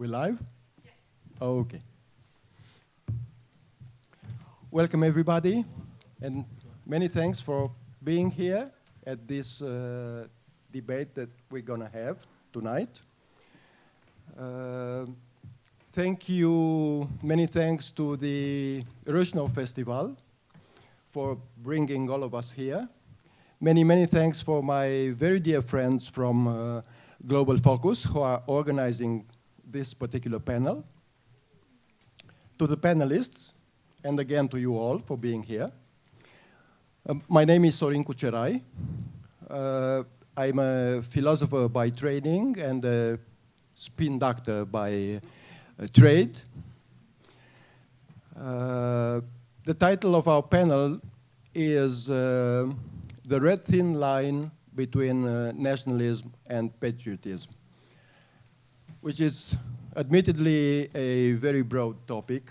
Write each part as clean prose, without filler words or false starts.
We live? Yes. Okay. Welcome everybody, and many thanks for being here at this debate that we're gonna have tonight. Thank you, many thanks to the Râșnov Festival for bringing all of us here. Many, many thanks for my very dear friends from Global Focus who are organizing this particular panel. To the panelists, and again to you all for being here. My name is Sorin Cucerai. I'm a philosopher by training and a spin doctor by trade. The title of our panel is The Red Thin Line Between Nationalism and Patriotism, which is admittedly a very broad topic.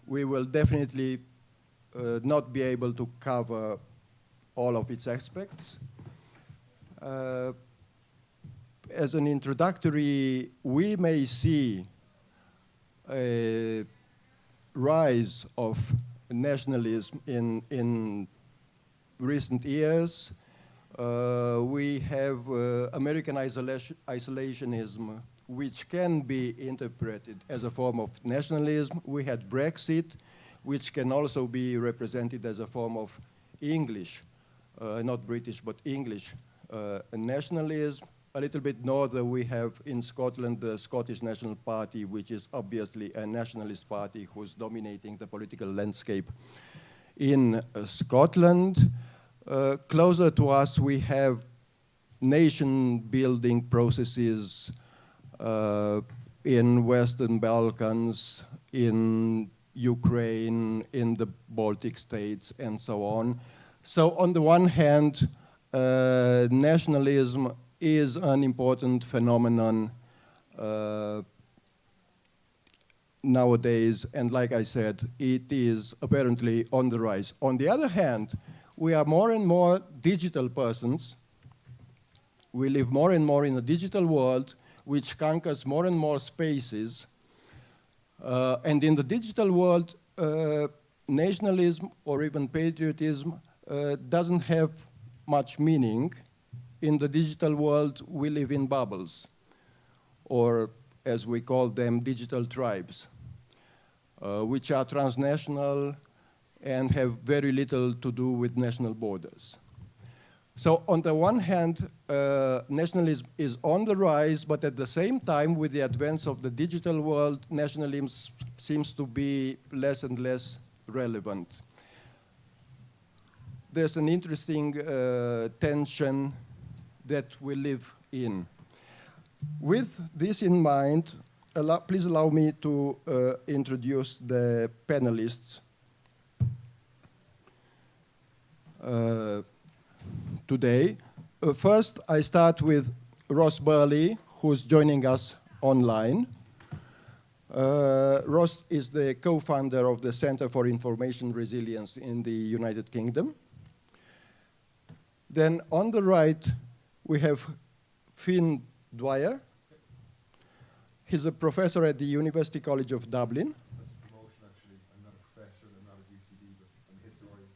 We will definitely not be able to cover all of its aspects. As an introductory, we may see a rise of nationalism in recent years. We have American isolationism, which can be interpreted as a form of nationalism. We had Brexit, which can also be represented as a form of English, not British, but English nationalism. A little bit northern, we have in Scotland the Scottish National Party, which is obviously a nationalist party who's dominating the political landscape in Scotland. Closer to us, we have nation-building processes in Western Balkans, in Ukraine, in the Baltic states, and so on. So on the one hand, nationalism is an important phenomenon nowadays, and like I said, it is apparently on the rise. On the other hand, we are more and more digital persons. We live more and more in a digital world, which conquers more and more spaces. And in the digital world, nationalism or even patriotism doesn't have much meaning. In the digital world, we live in bubbles, or as we call them, digital tribes, which are transnational and have very little to do with national borders. So on the one hand, nationalism is on the rise, but at the same time, with the advance of the digital world, nationalism seems to be less and less relevant. There's an interesting tension that we live in. With this in mind, please allow me to introduce the panelists today. First, I start with Ross Burley, who's joining us online. Ross is the co-founder of the Center for Information Resilience in the United Kingdom. Then on the right, we have Finn Dwyer. He's a professor at the University College of Dublin. That's a promotion, actually. I'm not a professor and I'm not at UCD, but I'm a historian.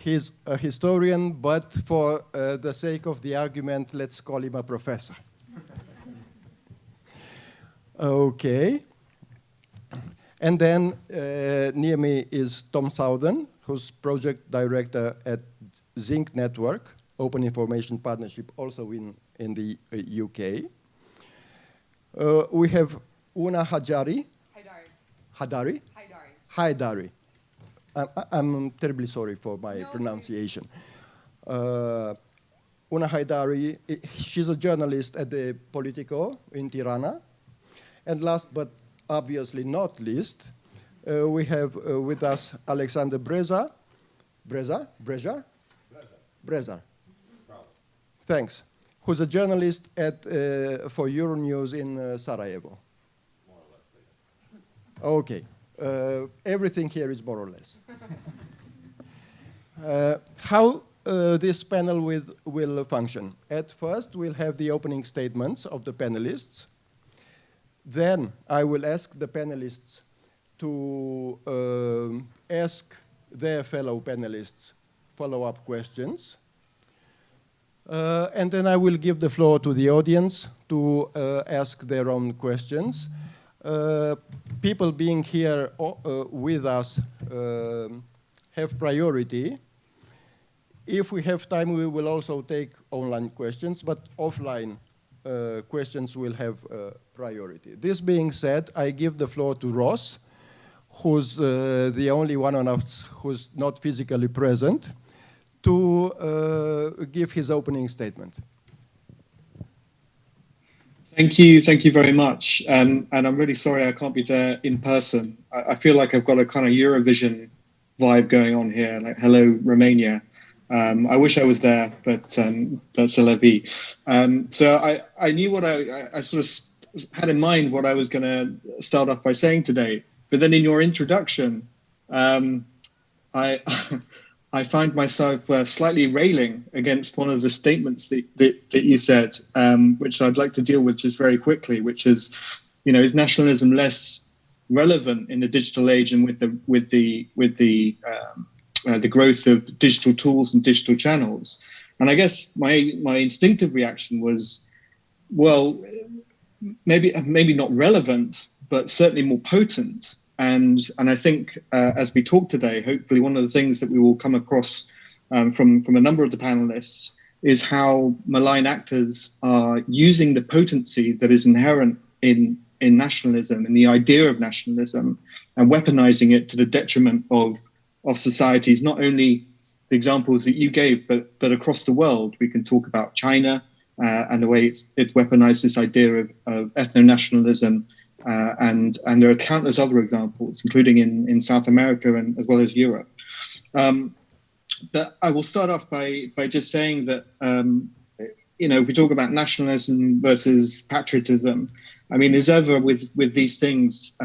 He's a historian, but for the sake of the argument, let's call him a professor. Okay. And then near me is Tom Southern, who's project director at Zinc Network, Open Information Partnership, also in the UK. We have Una Hajari. Haidari. Haidari. I'm terribly sorry for my pronunciation. Una Haidari, she's a journalist at the Politico in Tirana. And last but obviously not least, we have with us Alexander Breza. Breza? Thanks. Who's a journalist for Euronews in Sarajevo. More or less. Okay. Everything here is more or less. How this panel will function. At first, we'll have the opening statements of the panelists. Then I will ask the panelists to ask their fellow panelists follow-up questions. And then I will give the floor to the audience to ask their own questions. People being here with us have priority. If we have time, we will also take online questions, but offline questions will have priority. This being said, I give the floor to Ross, who's the only one on us who's not physically present, to give his opening statement. Thank you very much. And I'm really sorry I can't be there in person. I feel like I've got a kind of Eurovision vibe going on here, like hello Romania. I wish I was there, but that's a la vie. So I knew what I sort of had in mind what I was going to start off by saying today. But then in your introduction, I find myself slightly railing against one of the statements that you said, which I'd like to deal with just very quickly, which is, is nationalism less relevant in the digital age and with the growth of digital tools and digital channels? And I guess my instinctive reaction was, well, maybe not relevant, but certainly more potent. And I think as we talk today, hopefully one of the things that we will come across from a number of the panelists is how malign actors are using the potency that is inherent in nationalism and the idea of nationalism and weaponizing it to the detriment of societies, not only the examples that you gave, but across the world. We can talk about China and the way it's weaponized this idea of ethno-nationalism. And there are countless other examples, including in South America and as well as Europe. But I will start off by just saying that, if we talk about nationalism versus patriotism, I mean, as ever with these things,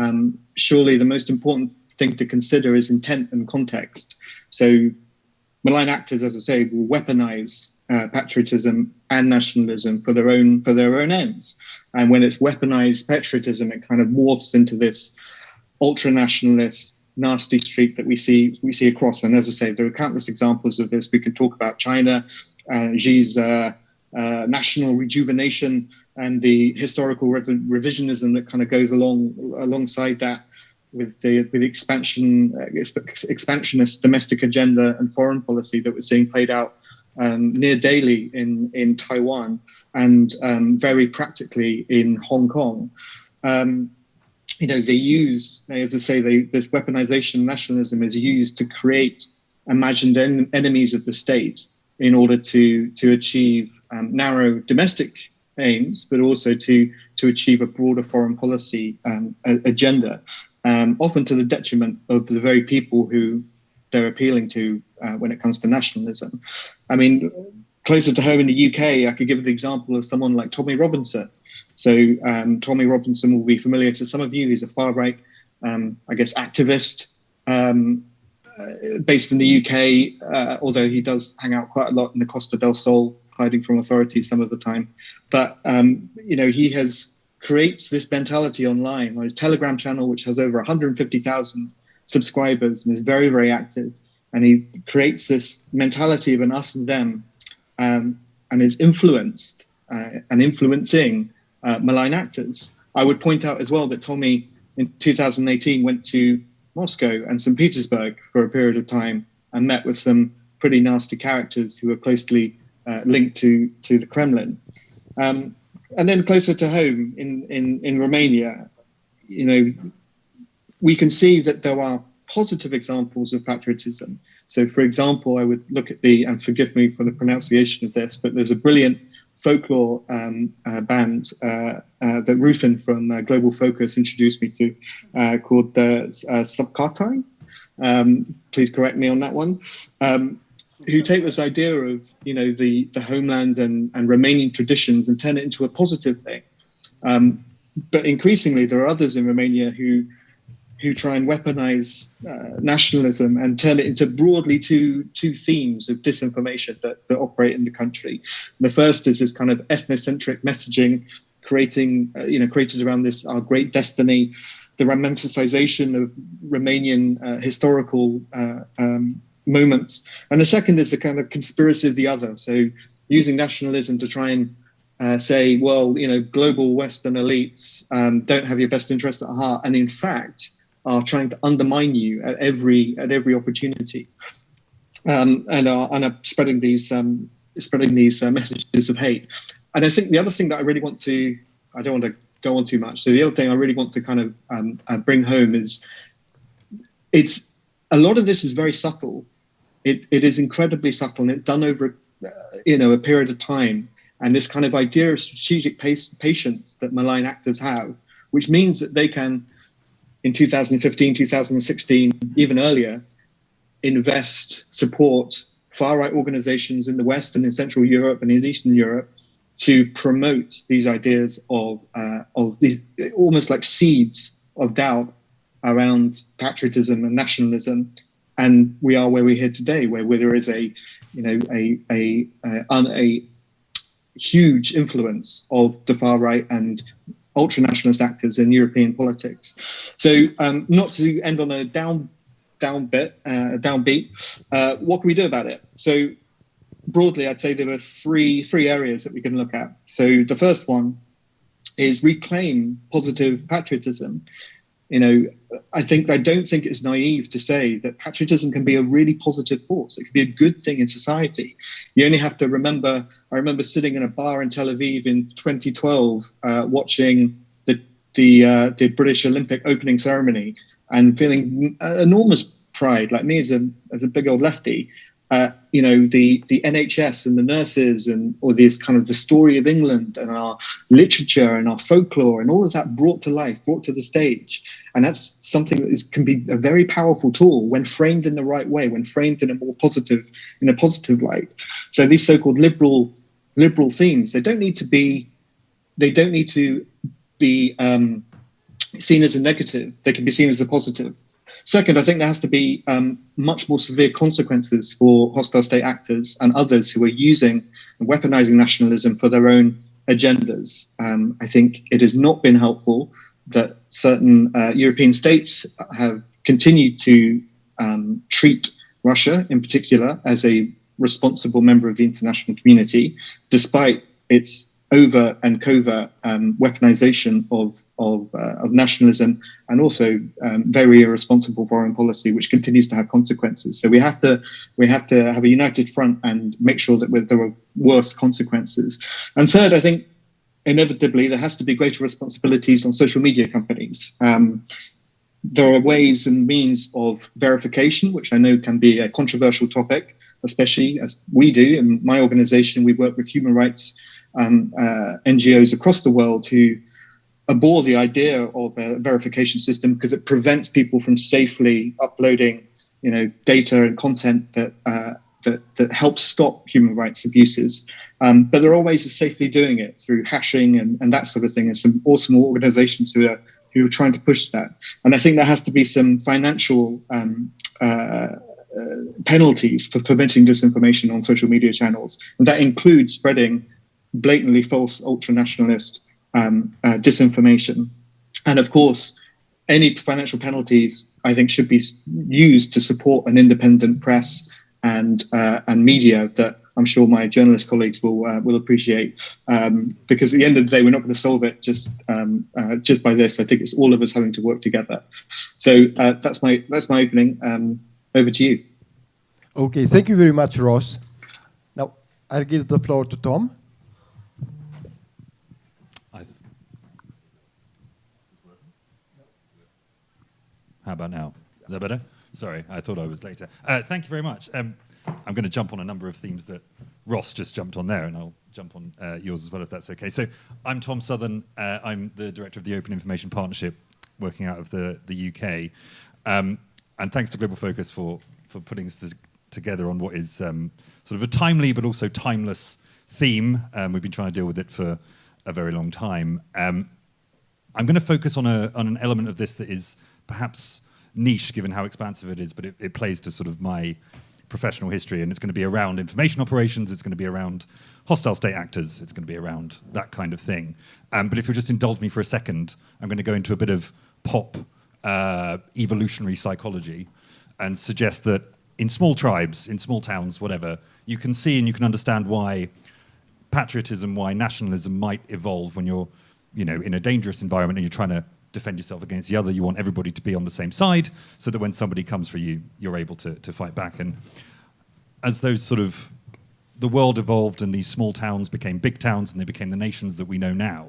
surely the most important thing to consider is intent and context. So malign actors, as I say, will weaponize patriotism and nationalism for their own ends. And when it's weaponized patriotism, it kind of morphs into this ultra-nationalist, nasty streak that we see across. And as I say, there are countless examples of this. We can talk about China, Xi's national rejuvenation, and the historical revisionism that kind of goes alongside that, with the expansionist domestic agenda and foreign policy that we're seeing played out near daily in Taiwan and very practically in Hong Kong. They use, as I say, this weaponization of nationalism is used to create imagined enemies of the state in order to achieve narrow domestic aims, but also to achieve a broader foreign policy agenda, often to the detriment of the very people who they're appealing to when it comes to nationalism. I mean, closer to home in the UK, I could give the example of someone like Tommy Robinson. So Tommy Robinson will be familiar to some of you. He's a far-right, activist based in the UK, although he does hang out quite a lot in the Costa del Sol, hiding from authorities some of the time. But, he creates this mentality online on his Telegram channel, which has over 150,000 subscribers and is very, very active. And he creates this mentality of an us and them, and is influenced and influencing malign actors. I would point out as well that Tommy in 2018 went to Moscow and St. Petersburg for a period of time and met with some pretty nasty characters who are closely linked to the Kremlin. And then closer to home in Romania, we can see that there are positive examples of patriotism. So, for example, I would look at and forgive me for the pronunciation of this, but there's a brilliant folklore band that Rufin from Global Focus introduced me to, called the Subkatai. Please correct me on that one. Who take this idea of, the homeland and Romanian traditions and turn it into a positive thing. But increasingly, there are others in Romania who who try and weaponize nationalism and turn it into broadly two themes of disinformation that operate in the country. The first is this kind of ethnocentric messaging created around this, our great destiny, the romanticization of Romanian historical moments. And the second is the kind of conspiracy of the other. So using nationalism to try and say, well, global Western elites don't have your best interests at heart, and in fact are trying to undermine you at every opportunity, and are spreading these messages of hate. And I think the other thing that I don't want to go on too much. So the other thing I really want to kind of bring home is a lot of this is very subtle. It is incredibly subtle, and it's done over a period of time. And this kind of idea of strategic patience that malign actors have, which means that they can, in 2015, 2016, even earlier, invest, support far-right organizations in the West and in Central Europe and in Eastern Europe to promote these ideas of these almost like seeds of doubt around patriotism and nationalism. And we are where we're here today, where there is a huge influence of the far right and ultra-nationalist actors in European politics. So not to end on a downbeat, what can we do about it? So broadly, I'd say there are three areas that we can look at. So the first one is reclaim positive patriotism. I don't think it's naive to say that patriotism can be a really positive force. It can be a good thing in society. You only have to remember, I remember sitting in a bar in Tel Aviv in 2012, watching the British Olympic opening ceremony and feeling enormous pride, like me as a big old lefty. The NHS and the nurses or this kind of the story of England and our literature and our folklore and all of that brought to life, brought to the stage. And that's something that can be a very powerful tool when framed in the right way, when framed in a positive light. So these so-called liberal themes, they don't need to be seen as a negative. They can be seen as a positive. Second, I think there has to be much more severe consequences for hostile state actors and others who are using and weaponizing nationalism for their own agendas. I think it has not been helpful that certain European states have continued to treat Russia in particular as a responsible member of the international community, despite its overt and covert weaponization of nationalism, and also very irresponsible foreign policy, which continues to have consequences. So we have to have a united front and make sure that there are worse consequences. And third, I think inevitably there has to be greater responsibilities on social media companies. There are ways and means of verification, which I know can be a controversial topic, especially as we do in my organization. We work with human rights NGOs across the world who abhor the idea of a verification system because it prevents people from safely uploading, data and content that helps stop human rights abuses. But there are ways of safely doing it through hashing and that sort of thing. And some awesome organizations who are trying to push that. And I think there has to be some financial penalties for permitting disinformation on social media channels. And that includes spreading blatantly false ultra-nationalist disinformation. And of course, any financial penalties, I think, should be used to support an independent press and media that I'm sure my journalist colleagues will appreciate. Because at the end of the day, we're not going to solve it just by this. I think it's all of us having to work together. So that's my opening. Over to you. Okay, thank you very much, Ross. Now I'll give the floor to Tom. How about now? Is that better? Sorry, I thought I was later. Thank you very much. I'm going to jump on a number of themes that Ross just jumped on there, and I'll jump on yours as well, if that's okay. So I'm Tom Southern. I'm the director of the Open Information Partnership, working out of the UK. And thanks to Global Focus for putting this together on what is sort of a timely but also timeless theme. We've been trying to deal with it for a very long time. I'm going to focus on an element of this that is perhaps niche given how expansive it is, but it plays to sort of my professional history, and it's going to be around information operations, it's going to be around hostile state actors, it's going to be around that kind of thing. But if you'll just indulge me for a second, I'm going to go into a bit of pop evolutionary psychology and suggest that in small tribes, in small towns, whatever, you can see and you can understand why patriotism, why nationalism might evolve when you're, in a dangerous environment and you're trying to defend yourself against the other. You want everybody to be on the same side so that when somebody comes for you, you're able to fight back. And as those sort of, the world evolved and these small towns became big towns and they became the nations that we know now,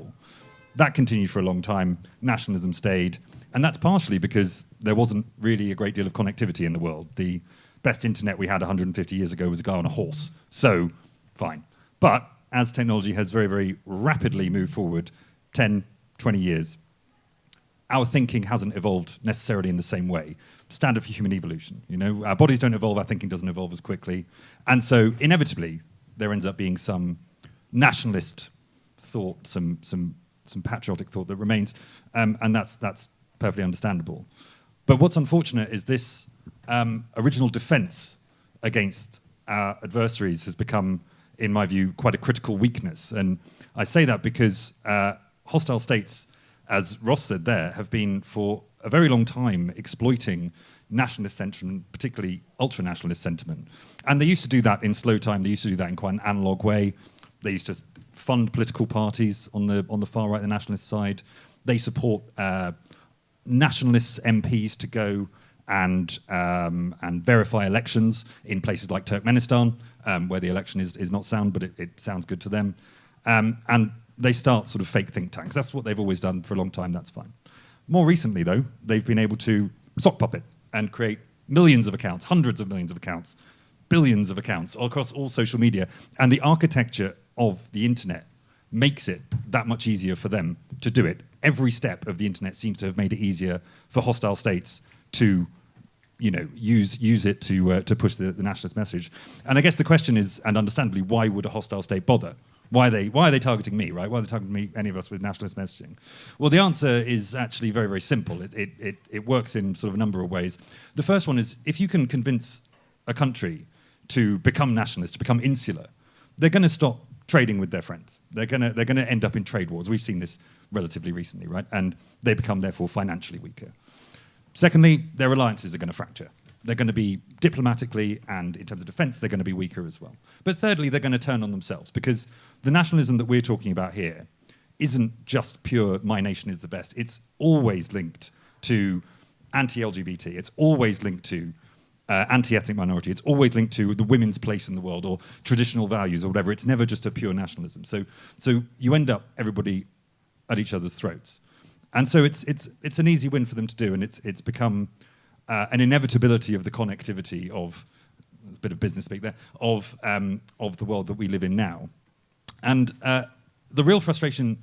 that continued for a long time. Nationalism stayed. And that's partially because there wasn't really a great deal of connectivity in the world. The best internet we had 150 years ago was a guy on a horse. So, fine. But as technology has very, very rapidly moved forward, 10, 20 years, our thinking hasn't evolved necessarily in the same way. Standard for human evolution. Our bodies don't evolve, our thinking doesn't evolve as quickly. And so, inevitably, there ends up being some nationalist thought, some patriotic thought that remains, and that's perfectly understandable. But what's unfortunate is this original defense against our adversaries has become, in my view, quite a critical weakness. And I say that because hostile states, as Ross said there, have been for a very long time exploiting nationalist sentiment, particularly ultra-nationalist sentiment. And they used to do that in slow time. They used to do that in quite an analog way. They used to fund political parties on the far right, the nationalist side. They support nationalist MPs to go and verify elections in places like Turkmenistan, where the election is not sound, but it sounds good to them. And they start sort of fake think tanks. That's what they've always done for a long time, that's fine. More recently, though, they've been able to sock puppet and create millions of accounts, hundreds of millions of accounts, billions of accounts across all social media. And the architecture of the internet makes it that much easier for them to do it. Every step of the internet seems to have made it easier for hostile states to use it to push the nationalist message. And I guess the question is, and understandably, why would a hostile state bother? Why are they targeting me, right? Why are they targeting me, any of us, with nationalist messaging? Well, the answer is actually very, very simple. It works in sort of a number of ways. The first one is, if you can convince a country to become nationalist, to become insular, they're going to stop trading with their friends. They're going to end up in trade wars. We've seen this relatively recently, right? And they become, therefore, financially weaker. Secondly, their alliances are going to fracture. They're going to be diplomatically and in terms of defense, they're going to be weaker as well. But thirdly, they're going to turn on themselves, because the nationalism that we're talking about here isn't just pure my nation is the best. It's always linked to anti-LGBT. It's always linked to anti-ethnic minority. It's always linked to the women's place in the world or traditional values or whatever. It's never just a pure nationalism. So you end up everybody at each other's throats. And so it's an easy win for them to do, and it's become an inevitability of the connectivity of, a bit of business speak there, of the world that we live in now. And the real frustration,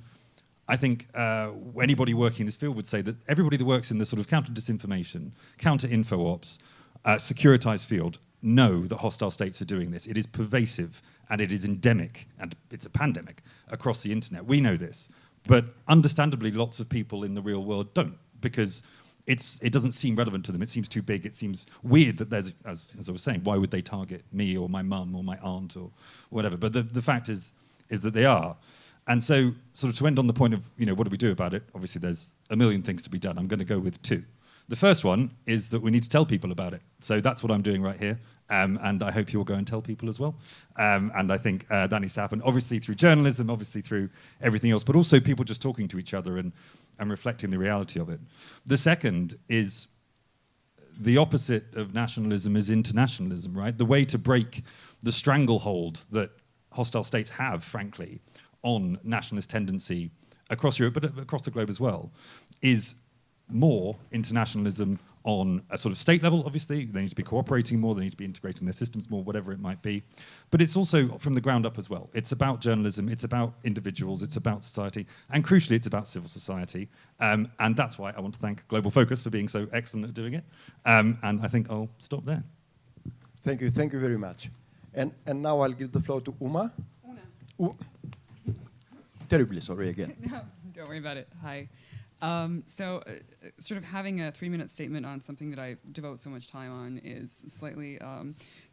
I think, anybody working in this field would say that everybody that works in the sort of counter-disinformation, counter-info ops, securitized field know that hostile states are doing this. It is pervasive and it is endemic, and it's a pandemic across the internet. We know this, but understandably lots of people in the real world don't, because it doesn't seem relevant to them. It seems too big. It seems weird that there's, as I was saying, why would they target me or my mum or my aunt or whatever? But the fact is that they are. And so sort of to end on the point of, what do we do about it? Obviously there's a million things to be done. I'm going to go with two. The first one is that we need to tell people about it. So that's what I'm doing right here. And I hope you'll go and tell people as well. And I think that needs to happen, obviously through journalism, obviously through everything else, but also people just talking to each other and reflecting the reality of it. The second is the opposite of nationalism is internationalism, right? The way to break the stranglehold that hostile states have, frankly, on nationalist tendency across Europe, but across the globe as well, is more internationalism on a sort of state level, obviously. They need to be cooperating more, they need to be integrating their systems more, whatever it might be. But it's also from the ground up as well. It's about journalism, it's about individuals, it's about society, and crucially, it's about civil society. And that's why I want to thank Global Focus for being so excellent at doing it. And I think I'll stop there. Thank you very much. And now I'll give the floor to Una. Terribly sorry again. No, don't worry about it. Hi. Sort of having a 3-minute statement on something that I devote so much time on is slightly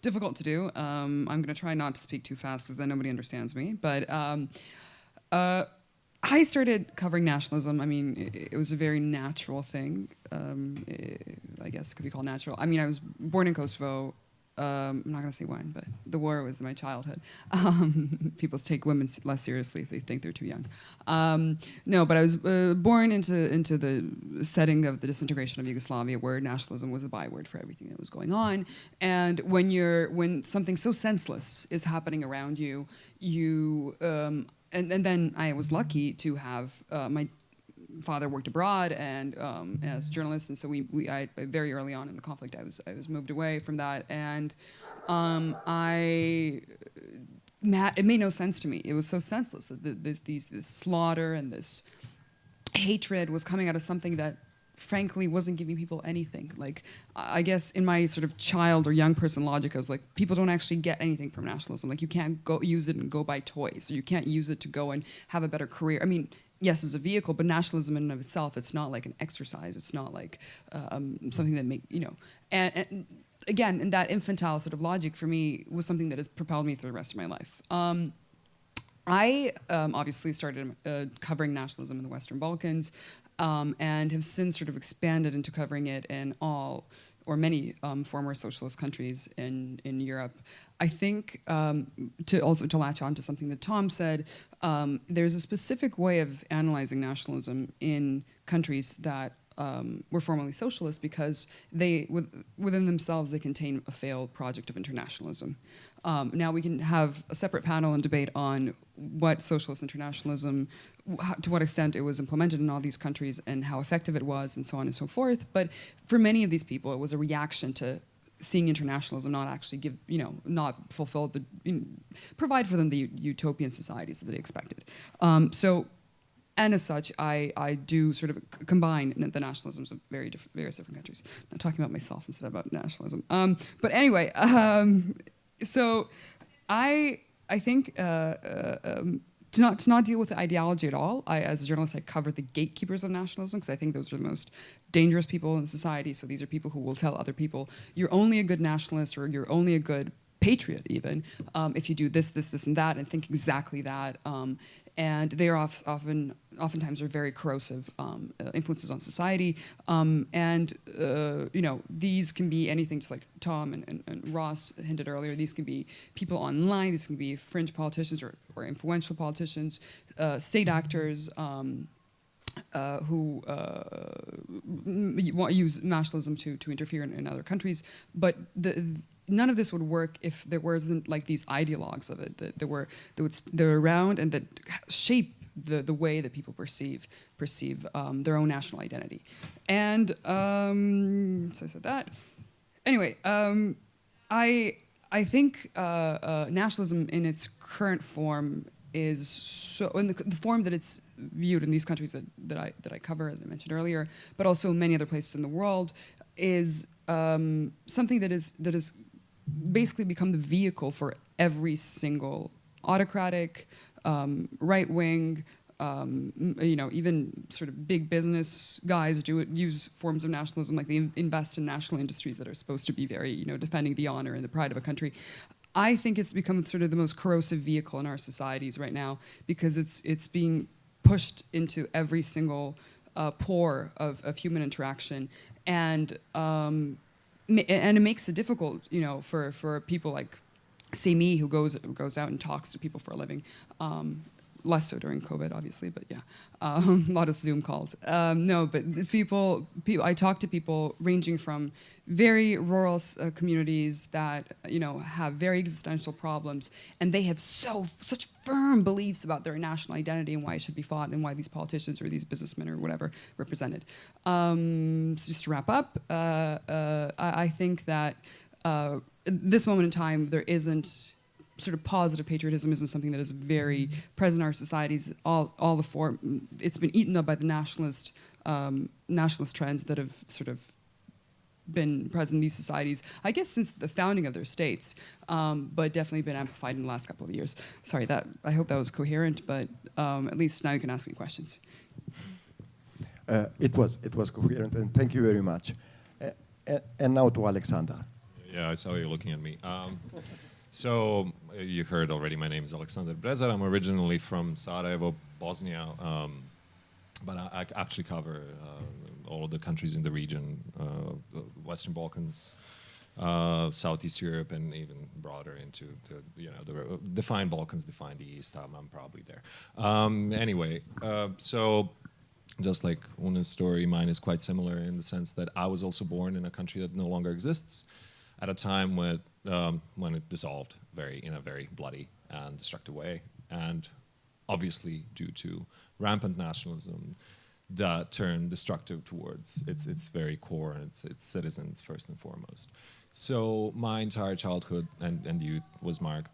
difficult to do. I'm going to try not to speak too fast because then nobody understands me. But I started covering nationalism. I mean, it was a very natural thing. I guess it could be called natural. I mean, I was born in Kosovo. I'm not going to say when, but the war was my childhood. People take women less seriously if they think they're too young. No, but I was born into the setting of the disintegration of Yugoslavia, where nationalism was the byword for everything that was going on. And when something so senseless is happening around you, and then I was lucky to have my father worked abroad and as a journalist, and so I very early on in the conflict I was moved away from that, and it made no sense to me. It was so senseless that this slaughter and this hatred was coming out of something that frankly wasn't giving people anything. Like, I guess in my sort of child or young person logic, I was like, people don't actually get anything from nationalism. Like, you can't go use it and go buy toys, or you can't use it to go and have a better career. I mean, yes, as a vehicle, but nationalism in and of itself, it's not like an exercise. It's not like something that and again, in that infantile sort of logic for me was something that has propelled me through the rest of my life. I obviously started covering nationalism in the Western Balkans, and have since sort of expanded into covering it in all or many former socialist countries in Europe. I think to latch on to something that Tom said, there's a specific way of analyzing nationalism in countries that were formerly socialist, because within themselves they contain a failed project of internationalism. Now we can have a separate panel and debate on what socialist internationalism, to what extent it was implemented in all these countries and how effective it was, and so on and so forth. But for many of these people, it was a reaction to seeing internationalism not actually not fulfill provide for them the utopian societies that they expected. And as such, I do sort of combine the nationalisms of various different countries. I'm talking about myself instead of about nationalism. But anyway, so I think to not deal with the ideology at all. As a journalist, I cover the gatekeepers of nationalism, because I think those are the most dangerous people in society. So these are people who will tell other people, you're only a good nationalist, or you're only a good patriot even, if you do this, this, this, and that, and think exactly that. And they are oftentimes are very corrosive influences on society. These can be anything, just like Tom and Ross hinted earlier. These can be people online. These can be fringe politicians or influential politicians, state actors, who use nationalism to interfere in other countries. But none of this would work if there wasn't like these ideologues of it that were around and that shape the way that people perceive their own national identity. And so I said that. Anyway, I think nationalism in its current form is so, in the form that it's viewed in these countries that I cover, as I mentioned earlier, but also many other places in the world, is something that is basically become the vehicle for every single autocratic, right-wing, even sort of big business guys use forms of nationalism, like they invest in national industries that are supposed to be very, defending the honor and the pride of a country. I think it's become sort of the most corrosive vehicle in our societies right now, because it's being pushed into every single pore of human interaction, and it makes it difficult, for people like, say, me, who goes out and talks to people for a living. Less so during COVID, obviously, but yeah, a lot of Zoom calls. No, but the people, I talk to people ranging from very rural communities that have very existential problems, and they have such firm beliefs about their national identity and why it should be fought and why these politicians or these businessmen or whatever represented. So just to wrap up, I think that at this moment in time there isn't. Sort of positive patriotism isn't something that is very present in our societies. All the form, it's been eaten up by the nationalist trends that have sort of been present in these societies, I guess, since the founding of their states, but definitely been amplified in the last couple of years. Sorry, I hope that was coherent, but at least now you can ask me questions. It was coherent, and thank you very much. And now to Alexander. Yeah, I saw you looking at me. So you heard already, my name is Alexander Brezar. I'm originally from Sarajevo, Bosnia, but I actually cover all of the countries in the region, the Western Balkans, Southeast Europe, and even broader into the define Balkans, define the East. I'm probably there. Anyway, so just like Una's story, mine is quite similar in the sense that I was also born in a country that no longer exists at a time when it dissolved in a very bloody and destructive way, and obviously due to rampant nationalism that turned destructive towards its very core and its citizens first and foremost. So my entire childhood and youth was marked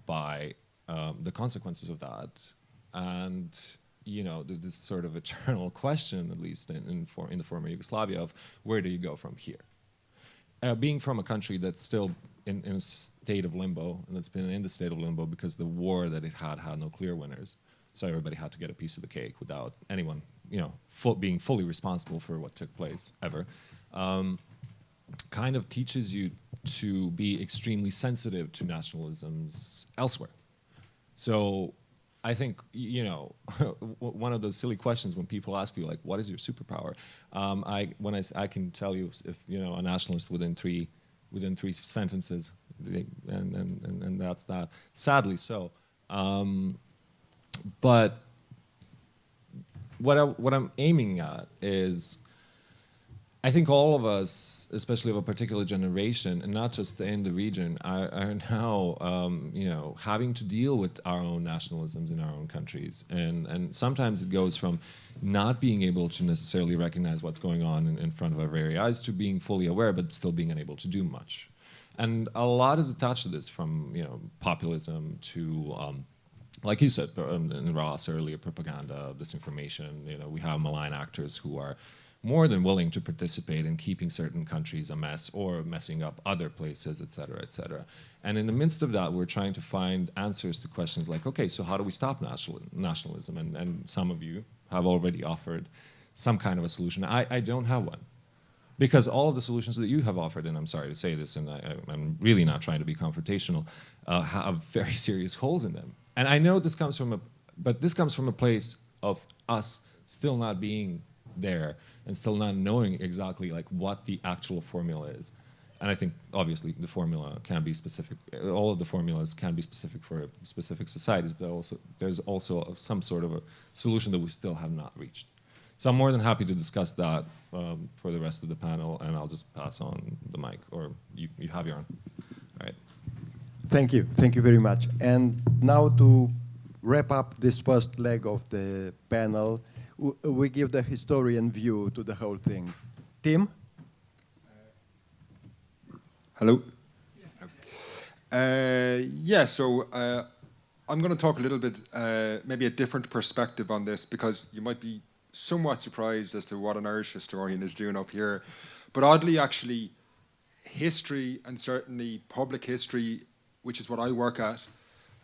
by the consequences of that, and this sort of eternal question, at least in the former Yugoslavia, of where do you go from here? Being from a country that's still in a state of limbo, and that's been in the state of limbo because the war that it had no clear winners, so everybody had to get a piece of the cake without anyone, being fully responsible for what took place ever. Kind of teaches you to be extremely sensitive to nationalisms elsewhere. So I think, one of those silly questions when people ask you, like, what is your superpower? I can tell you if a nationalist within three sentences, and that's that. Sadly so. But what I'm aiming at is, I think all of us, especially of a particular generation, and not just in the region, are now, having to deal with our own nationalisms in our own countries. And sometimes it goes from not being able to necessarily recognize what's going on in front of our very eyes to being fully aware, but still being unable to do much. And a lot is attached to this, from populism to like you said, in Ross earlier, propaganda, disinformation. We have malign actors who are more than willing to participate in keeping certain countries a mess or messing up other places, et cetera, et cetera. And in the midst of that, we're trying to find answers to questions like, okay, so how do we stop nationalism? And some of you have already offered some kind of a solution. I don't have one. Because all of the solutions that you have offered, and I'm sorry to say this, and I'm really not trying to be confrontational, have very serious holes in them. And I know this comes from a place of us still not being there and still not knowing exactly like what the actual formula is. And I think obviously the formula can be specific. All of the formulas can be specific for specific societies, but there's also some sort of a solution that we still have not reached. So I'm more than happy to discuss that for the rest of the panel, and I'll just pass on the mic, or you have your own. All right. Thank you very much. And now to wrap up this first leg of the panel, we give the historian view to the whole thing. Tim? Hello. So I'm going to talk a little bit, maybe a different perspective on this, because you might be somewhat surprised as to what an Irish historian is doing up here. But oddly, actually, history, and certainly public history, which is what I work at,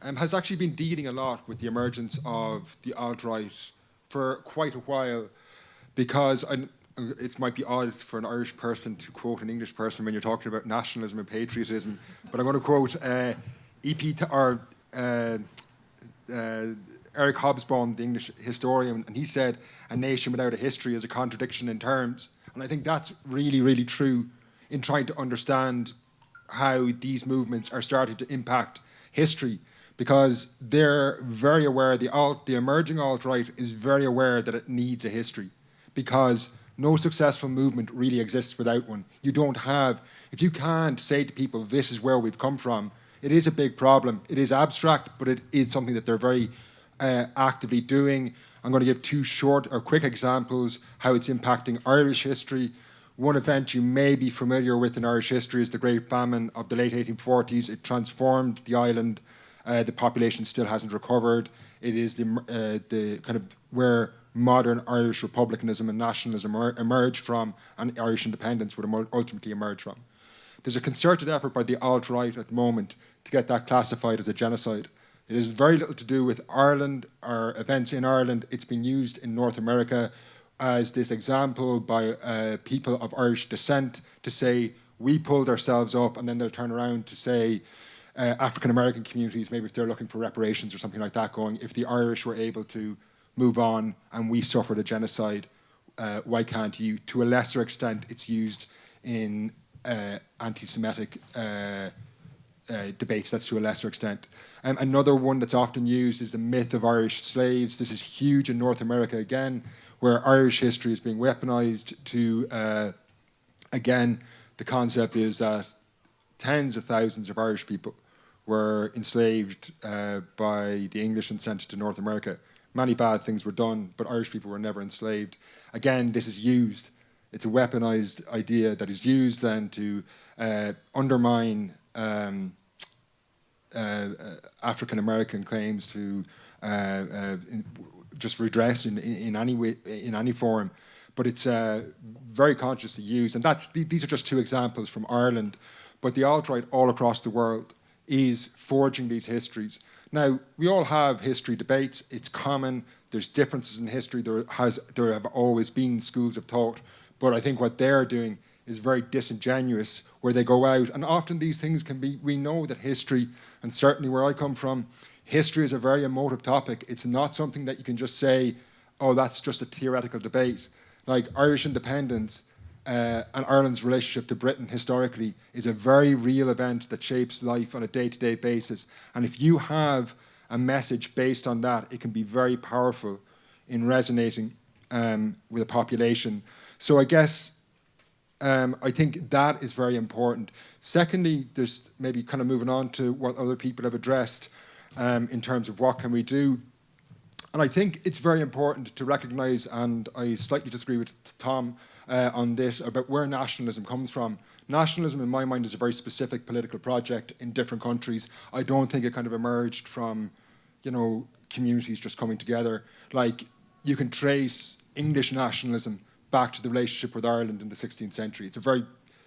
has actually been dealing a lot with the emergence of the alt-right for quite a while, because it might be odd for an Irish person to quote an English person when you're talking about nationalism and patriotism, but I'm going to quote Eric Hobsbawm, the English historian, and he said, "A nation without a history is a contradiction in terms." And I think that's really, really true in trying to understand how these movements are starting to impact history, because they're very aware, the emerging alt-right is very aware that it needs a history, because no successful movement really exists without one. You don't have, if you can't say to people, this is where we've come from, it is a big problem. It is abstract, but it is something that they're very actively doing. I'm going to give two short or quick examples how it's impacting Irish history. One event you may be familiar with in Irish history is the Great Famine of the late 1840s. It transformed the island. The population still hasn't recovered. It is the kind of where modern Irish republicanism and nationalism emerged from, and Irish independence would ultimately emerge from. There's a concerted effort by the alt-right at the moment to get that classified as a genocide. It has very little to do with Ireland or events in Ireland. It's been used in North America as this example by people of Irish descent to say, we pulled ourselves up, and then they'll turn around to say, African-American communities, maybe if they're looking for reparations or something like that, going, if the Irish were able to move on and we suffered a genocide, why can't you? To a lesser extent, it's used in anti-Semitic debates, that's to a lesser extent. Another one that's often used is the myth of Irish slaves. This is huge in North America again, where Irish history is being weaponized to, again, the concept is that tens of thousands of Irish people were enslaved by the English and sent to North America. Many bad things were done, but Irish people were never enslaved. Again, this is used. It's a weaponized idea that is used then to undermine African-American claims to just redress in any way, in any form. But it's very consciously used. And these are just two examples from Ireland. But the alt-right all across the world is forging these histories. Now, we all have history debates. It's common. There's differences in history. There have always been schools of thought. But I think what they're doing is very disingenuous, where they go out. And often these things can be, we know that history, and certainly where I come from, history is a very emotive topic. It's not something that you can just say, oh, that's just a theoretical debate. Like Irish independence, and Ireland's relationship to Britain historically is a very real event that shapes life on a day-to-day basis. And if you have a message based on that, it can be very powerful in resonating with a population. So I guess I think that is very important. Secondly, there's maybe kind of moving on to what other people have addressed in terms of what can we do. And I think it's very important to recognize, and I slightly disagree with Tom on this, about where nationalism comes from. Nationalism, in my mind, is a very specific political project in different countries. I don't think it kind of emerged from, communities just coming together. Like, you can trace English nationalism back to the relationship with Ireland in the 16th century. It's a very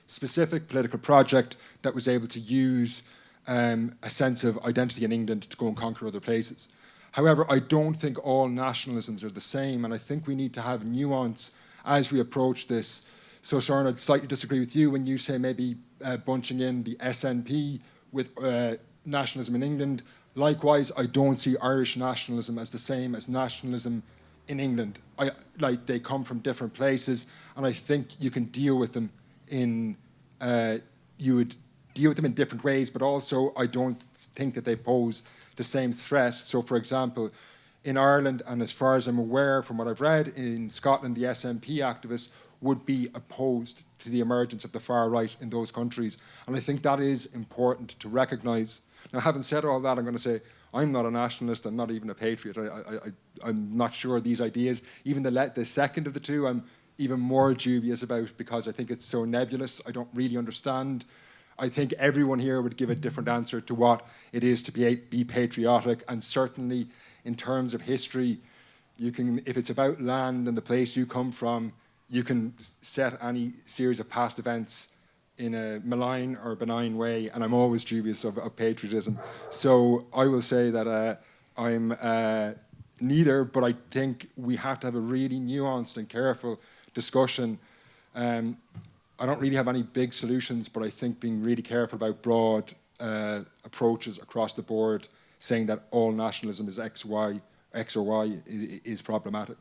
specific political project that was able to use a sense of identity in England to go and conquer other places. However, I don't think all nationalisms are the same, and I think we need to have nuance as we approach this. So, Sarno, I'd slightly disagree with you when you say maybe bunching in the SNP with nationalism in England. Likewise, I don't see Irish nationalism as the same as nationalism in England. They come from different places, and I think you can deal with them in different ways, but also I don't think that they pose the same threat. So, for example, in Ireland, and as far as I'm aware from what I've read, in Scotland, the SNP activists would be opposed to the emergence of the far right in those countries. And I think that is important to recognise. Now, having said all that, I'm going to say I'm not a nationalist, I'm not even a patriot. I'm not sure these ideas, even the second of the two, I'm even more dubious about, because I think it's so nebulous. I don't really understand. I think everyone here would give a different answer to what it is to be patriotic, and certainly in terms of history, you can, if it's about land and the place you come from, you can set any series of past events in a malign or benign way, and I'm always dubious of patriotism. So I will say that I'm neither, but I think we have to have a really nuanced and careful discussion. I don't really have any big solutions, but I think being really careful about broad approaches across the board, saying that all nationalism is X or Y is problematic.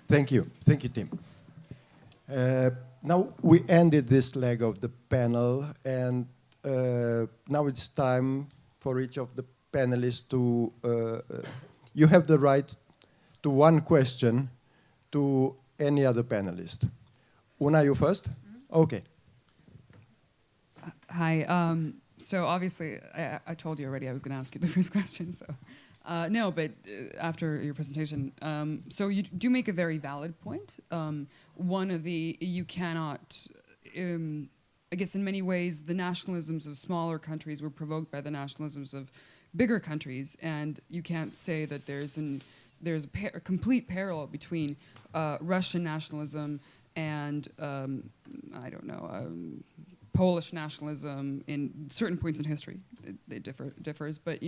Thank you, Tim. Now we ended this leg of the panel, and now it's time for each of the panelists to, you have the right to one question to any other panelist. Una, you first? Mm-hmm. Okay. Hi. So obviously, I told you already I was going to ask you the first question. So no, but after your presentation, so you do make a very valid point. One of the, you cannot, I guess in many ways, the nationalisms of smaller countries were provoked by the nationalisms of bigger countries, and you can't say that there's a complete parallel between Russian nationalism and I don't know, Polish nationalism in certain points in history. It differs, but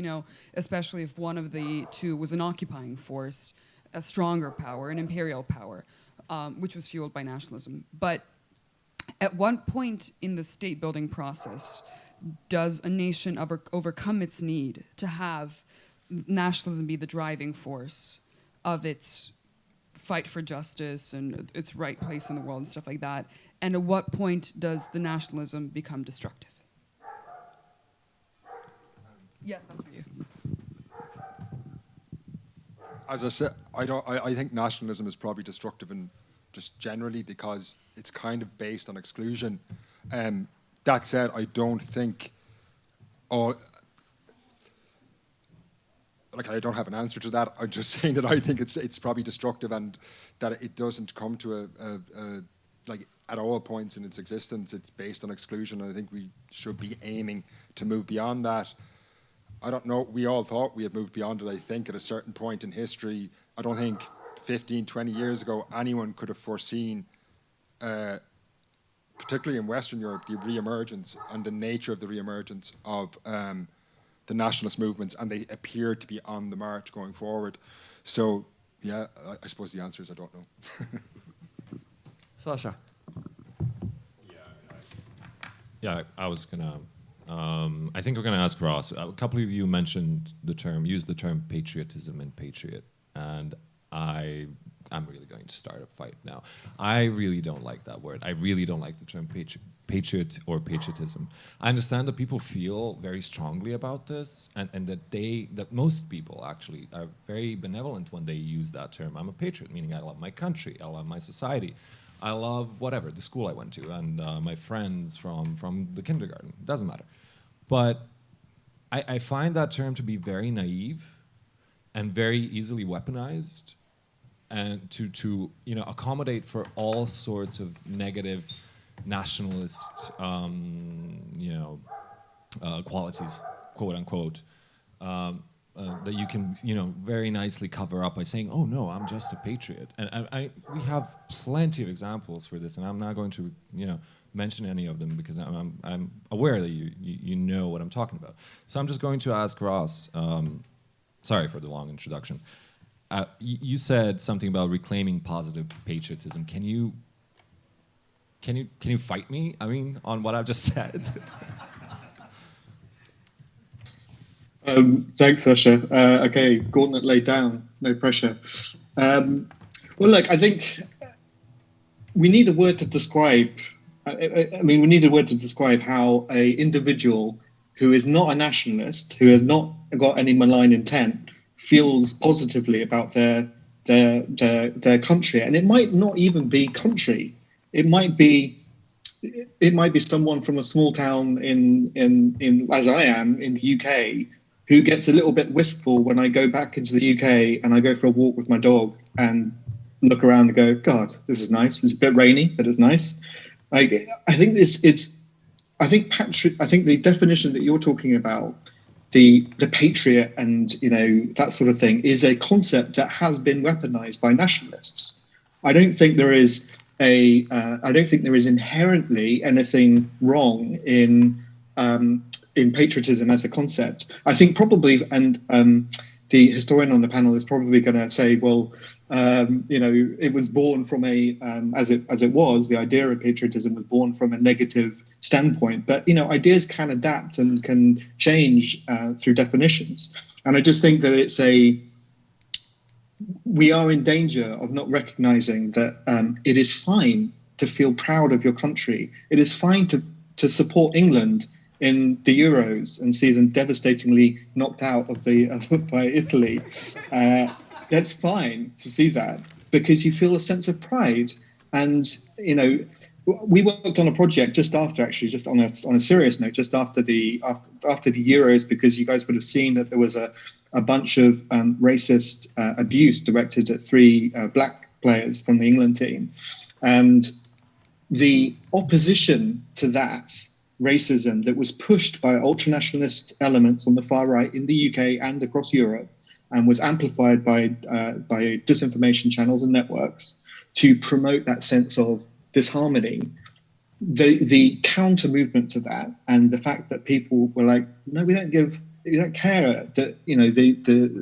especially if one of the two was an occupying force, a stronger power, an imperial power, which was fueled by nationalism. But at what point in the state-building process does a nation overcome its need to have nationalism be the driving force of its fight for justice and its right place in the world and stuff like that? And at what point does the nationalism become destructive? Yes, that's for you. As I said, I think nationalism is probably destructive and just generally because it's kind of based on exclusion. That said, I don't think I don't have an answer to that. I'm just saying that I think it's probably destructive and that it doesn't come to like at all points in its existence. It's based on exclusion. And I think we should be aiming to move beyond that. I don't know. We all thought we had moved beyond it, I think, at a certain point in history. I don't think 15, 20 years ago anyone could have foreseen, particularly in Western Europe, the re-emergence and the nature of the re-emergence of the nationalist movements, and they appear to be on the march going forward. So, yeah, I suppose the answer is I don't know. Sasha. Yeah, I was gonna. I think we're gonna ask Ross. A couple of you used the term patriotism and patriot, and I'm really going to start a fight now. I really don't like that word. I really don't like the term patriot or patriotism. I understand that people feel very strongly about this, and that most people actually are very benevolent when they use that term. I'm a patriot, meaning I love my country, I love my society, I love whatever, the school I went to, and my friends from the kindergarten. It doesn't matter. But I find that term to be very naive and very easily weaponized, and to accommodate for all sorts of negative nationalist qualities, quote unquote, that you can very nicely cover up by saying, oh no, I'm just a patriot. And we have plenty of examples for this, and I'm not going to mention any of them because I'm aware that you know what I'm talking about. So I'm just going to ask Ross. Sorry for the long introduction. You said something about reclaiming positive patriotism. Can you fight me? I mean, on what I've just said. Thanks, Sasha. Okay, gauntlet laid down, no pressure. Well, look, I think we need a word to describe. We need a word to describe how an individual who is not a nationalist, who has not got any malign intent, feels positively about their country, and it might not even be country. It might be someone from a small town in as I am in the UK, who gets a little bit wistful when I go back into the UK and I go for a walk with my dog and look around and go, God, this is nice. It's a bit rainy, but it's nice. I think the definition that you're talking about, the patriot and that sort of thing, is a concept that has been weaponized by nationalists. I don't think there is inherently anything wrong in patriotism as a concept. I think probably, and the historian on the panel is probably going to say, well, it was born from as it was, the idea of patriotism was born from a negative standpoint. But ideas can adapt and can change through definitions. And I just think that we are in danger of not recognizing that it is fine to feel proud of your country. It is fine to support England in the Euros and see them devastatingly knocked out by Italy. That's fine to see that because you feel a sense of pride. And we worked on a project just on a serious note, just after the Euros, because you guys would have seen that there was a bunch of racist abuse directed at 3 black players from the England team, and the opposition to that racism that was pushed by ultranationalist elements on the far right in the UK and across Europe, and was amplified by disinformation channels and networks to promote that sense of disharmony. The counter movement to that, and the fact that people were like, no, we don't care that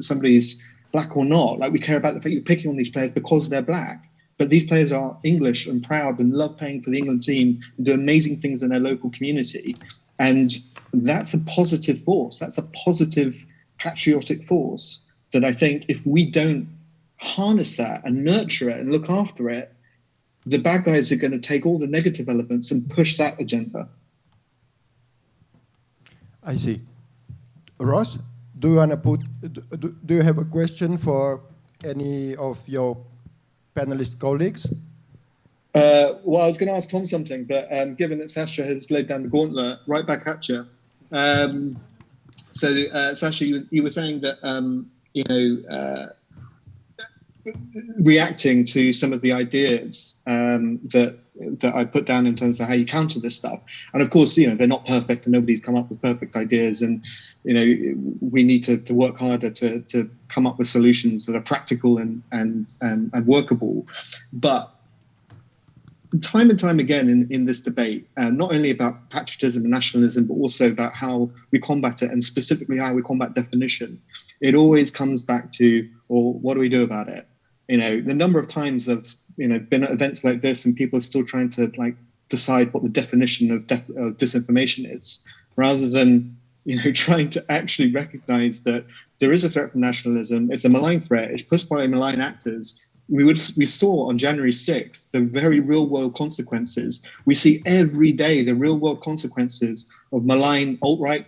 somebody's black or not. Like, we care about the fact you're picking on these players because they're black. But these players are English and proud and love playing for the England team and do amazing things in their local community. And that's a positive force. That's a positive patriotic force that I think if we don't harness that and nurture it and look after it, the bad guys are going to take all the negative elements and push that agenda. I see. Ross, do you want to put? Do you have a question for any of your panelist colleagues? Well, I was going to ask Tom something, but given that Sasha has laid down the gauntlet, right back at you. Sasha, you were saying that reacting to some of the ideas that I put down in terms of how you counter this stuff. And of course, they're not perfect and nobody's come up with perfect ideas. And, we need to work harder to come up with solutions that are practical and workable. But time and time again in this debate, not only about patriotism and nationalism, but also about how we combat it and specifically how we combat definition, it always comes back to, well, what do we do about it? The number of times I've been at events like this and people are still trying to decide what the definition of disinformation is, rather than trying to actually recognize that there is a threat from nationalism. It's a malign threat. It's pushed by malign actors. We saw on January 6th the very real world consequences. We see every day the real world consequences of malign alt-right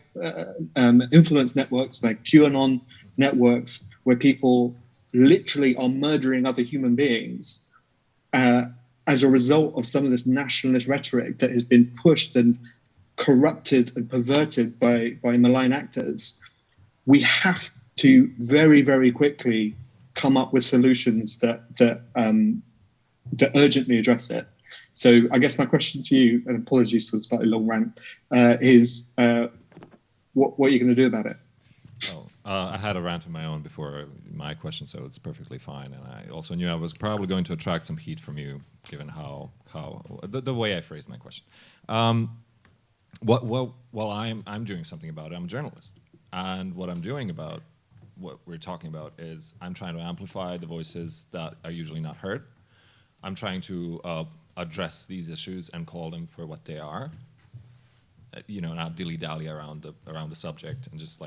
influence networks like QAnon networks, where people literally are murdering other human beings as a result of some of this nationalist rhetoric that has been pushed and corrupted and perverted by malign actors. We have to very, very quickly come up with solutions that urgently address it. So I guess my question to you, and apologies for the slightly long rant, is what are you going to do about it? Well, I had a rant of my own before my question, so it's perfectly fine. And I also knew I was probably going to attract some heat from you, given how the way I phrased my question. Well, I'm doing something about it. I'm a journalist, and what I'm doing about what we're talking about is I'm trying to amplify the voices that are usually not heard. I'm trying to address these issues and call them for what they are. Not dilly-dally around the subject, and just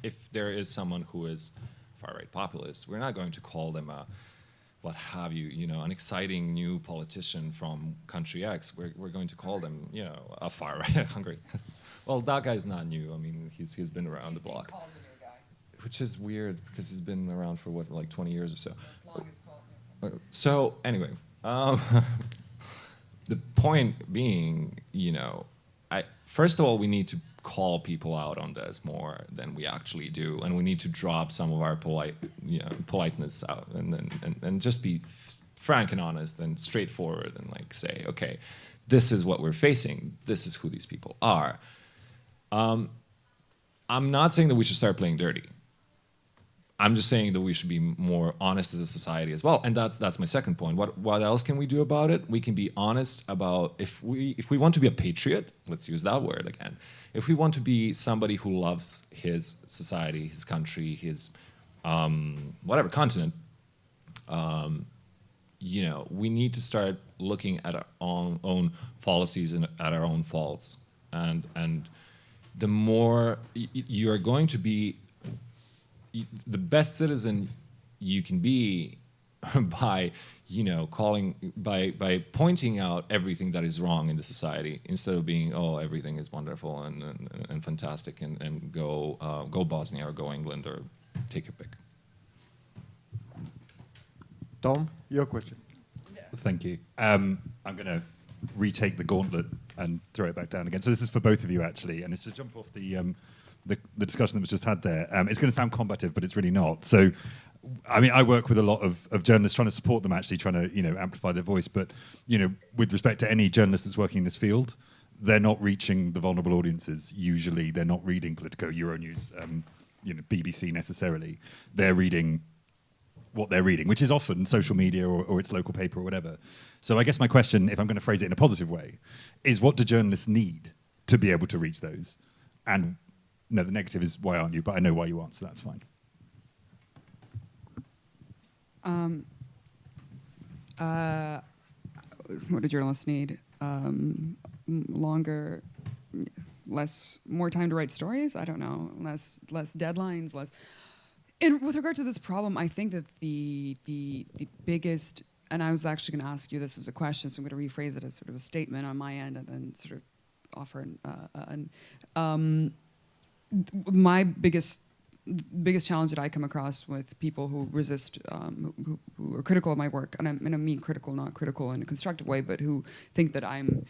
if there is someone who is far-right populist, we're not going to call them a what have you, an exciting new politician from country X. We're going to call them, a far-right Hungary. Well, that guy's not new. I mean, he's been around the block. Which is weird because he's been around for 20 years or so. So anyway, the point being, first of all, we need to call people out on this more than we actually do, and we need to drop some of our politeness out and just be frank and honest and straightforward and say, okay, this is what we're facing. This is who these people are. I'm not saying that we should start playing dirty. I'm just saying that we should be more honest as a society as well, and that's my second point. What else can we do about it? We can be honest about if we want to be a patriot. Let's use that word again. If we want to be somebody who loves his society, his country, his whatever continent, we need to start looking at our own policies and at our own faults. And the more you are going to be the best citizen you can be by pointing out everything that is wrong in the society, instead of being, oh, everything is wonderful and fantastic and go Bosnia or go England or take your pick. Tom, your question. Thank you. I'm going to retake the gauntlet and throw it back down again. So this is for both of you, actually, and it's to jump off the discussion that was just had there. It's going to sound combative, but it's really not. So, I mean, I work with a lot of journalists trying to support them, actually trying to, amplify their voice. But, with respect to any journalist that's working in this field, they're not reaching the vulnerable audiences. Usually, they're not reading Politico, Euronews, BBC necessarily. They're reading what they're reading, which is often social media or its local paper or whatever. So I guess my question, if I'm going to phrase it in a positive way, is what do journalists need to be able to reach those? And no, the negative is why aren't you? But I know why you aren't, so that's fine. What do journalists need? Longer, more time to write stories? I don't know. Less deadlines, less. And with regard to this problem, I think that the biggest, and I was actually going to ask you this as a question, so I'm going to rephrase it as sort of a statement on my end, and then sort of offer my biggest challenge that I come across with people who resist, who are critical of my work, and I mean critical, not critical in a constructive way, but who think that I'm,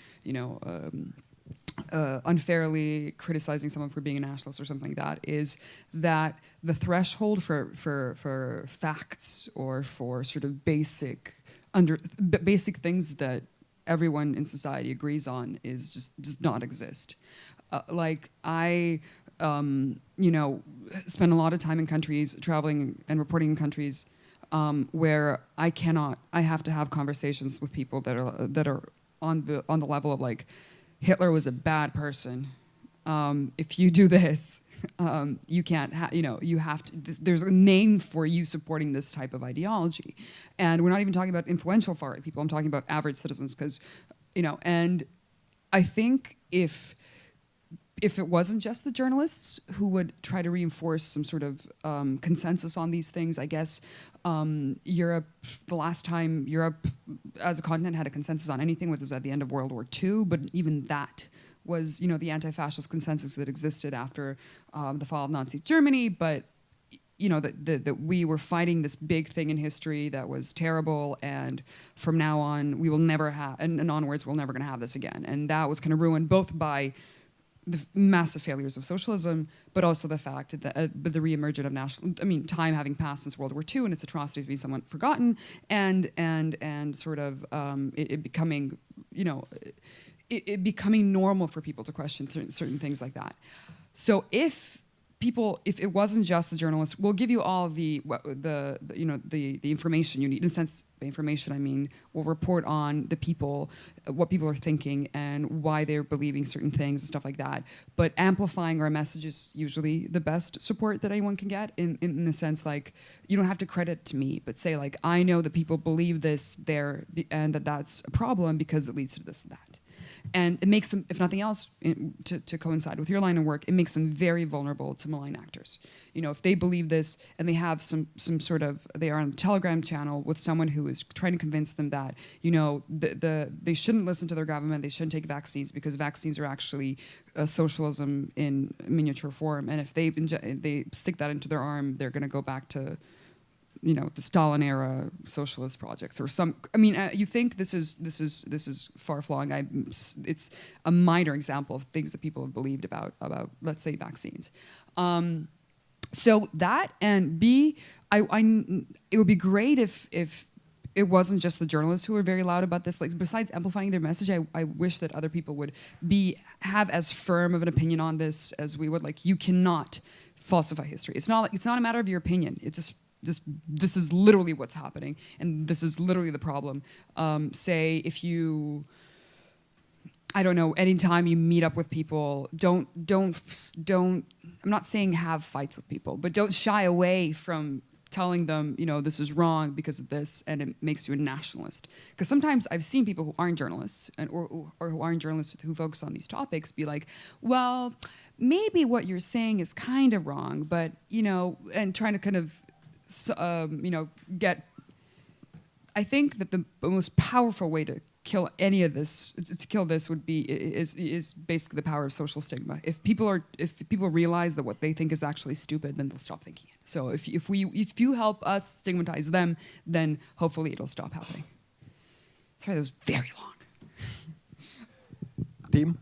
unfairly criticizing someone for being a nationalist or something like that, is that the threshold for facts or for sort of basic things that everyone in society agrees on does not exist. Like I spend a lot of time in countries, traveling and reporting in countries where I have to have conversations with people that are on the level of like, Hitler was a bad person. If you do this, you can't. You have to. There's a name for you supporting this type of ideology, and we're not even talking about influential far-right people. I'm talking about average citizens, because, and I think if it wasn't just the journalists who would try to reinforce some sort of consensus on these things, I guess Europe, the last time Europe as a continent had a consensus on anything was at the end of World War II, but even that was, the anti-fascist consensus that existed after the fall of Nazi Germany, but that we were fighting this big thing in history that was terrible, and from now on we will never have, and onwards we're never going to have this again. And that was kind of ruined both by the massive failures of socialism, but also the fact that the re-emergence of time having passed since World War II and its atrocities being somewhat forgotten, and sort of it becoming, it becoming normal for people to question certain things like that. So if it wasn't just the journalists, we'll give you all the information you need. In a sense, by information I mean we'll report on the people, what people are thinking, and why they're believing certain things and stuff like that. But amplifying our message is usually the best support that anyone can get. In the sense, like, you don't have to credit to me, but say like, I know that people believe this there, and that's a problem because it leads to this and that. And it makes them, if nothing else, to coincide with your line of work, it makes them very vulnerable to malign actors. If they believe this and they have some sort of, they are on a Telegram channel with someone who is trying to convince them that, they shouldn't listen to their government, they shouldn't take vaccines because vaccines are actually socialism in miniature form. And if they stick that into their arm, they're going to go back to the Stalin era socialist projects or some. You think this is far flung. It's a minor example of things that people have believed about let's say vaccines. So that, and B, it would be great if it wasn't just the journalists who were very loud about this. Like, besides amplifying their message, I wish that other people would have as firm of an opinion on this as we would. Like, you cannot falsify history. It's not a matter of your opinion. It's just this is literally what's happening, and this is literally the problem. Say if you, I don't know, anytime you meet up with people, don't. I'm not saying have fights with people, but don't shy away from telling them, this is wrong because of this, and it makes you a nationalist. Because sometimes I've seen people who aren't journalists or who aren't journalists who focus on these topics be like, well, maybe what you're saying is kind of wrong, but and trying to kind of get. I think that the most powerful way to kill any of this, would be is basically the power of social stigma. If people realize that what they think is actually stupid, then they'll stop thinking it. So if you help us stigmatize them, then hopefully it'll stop happening. Sorry, that was very long. Tim?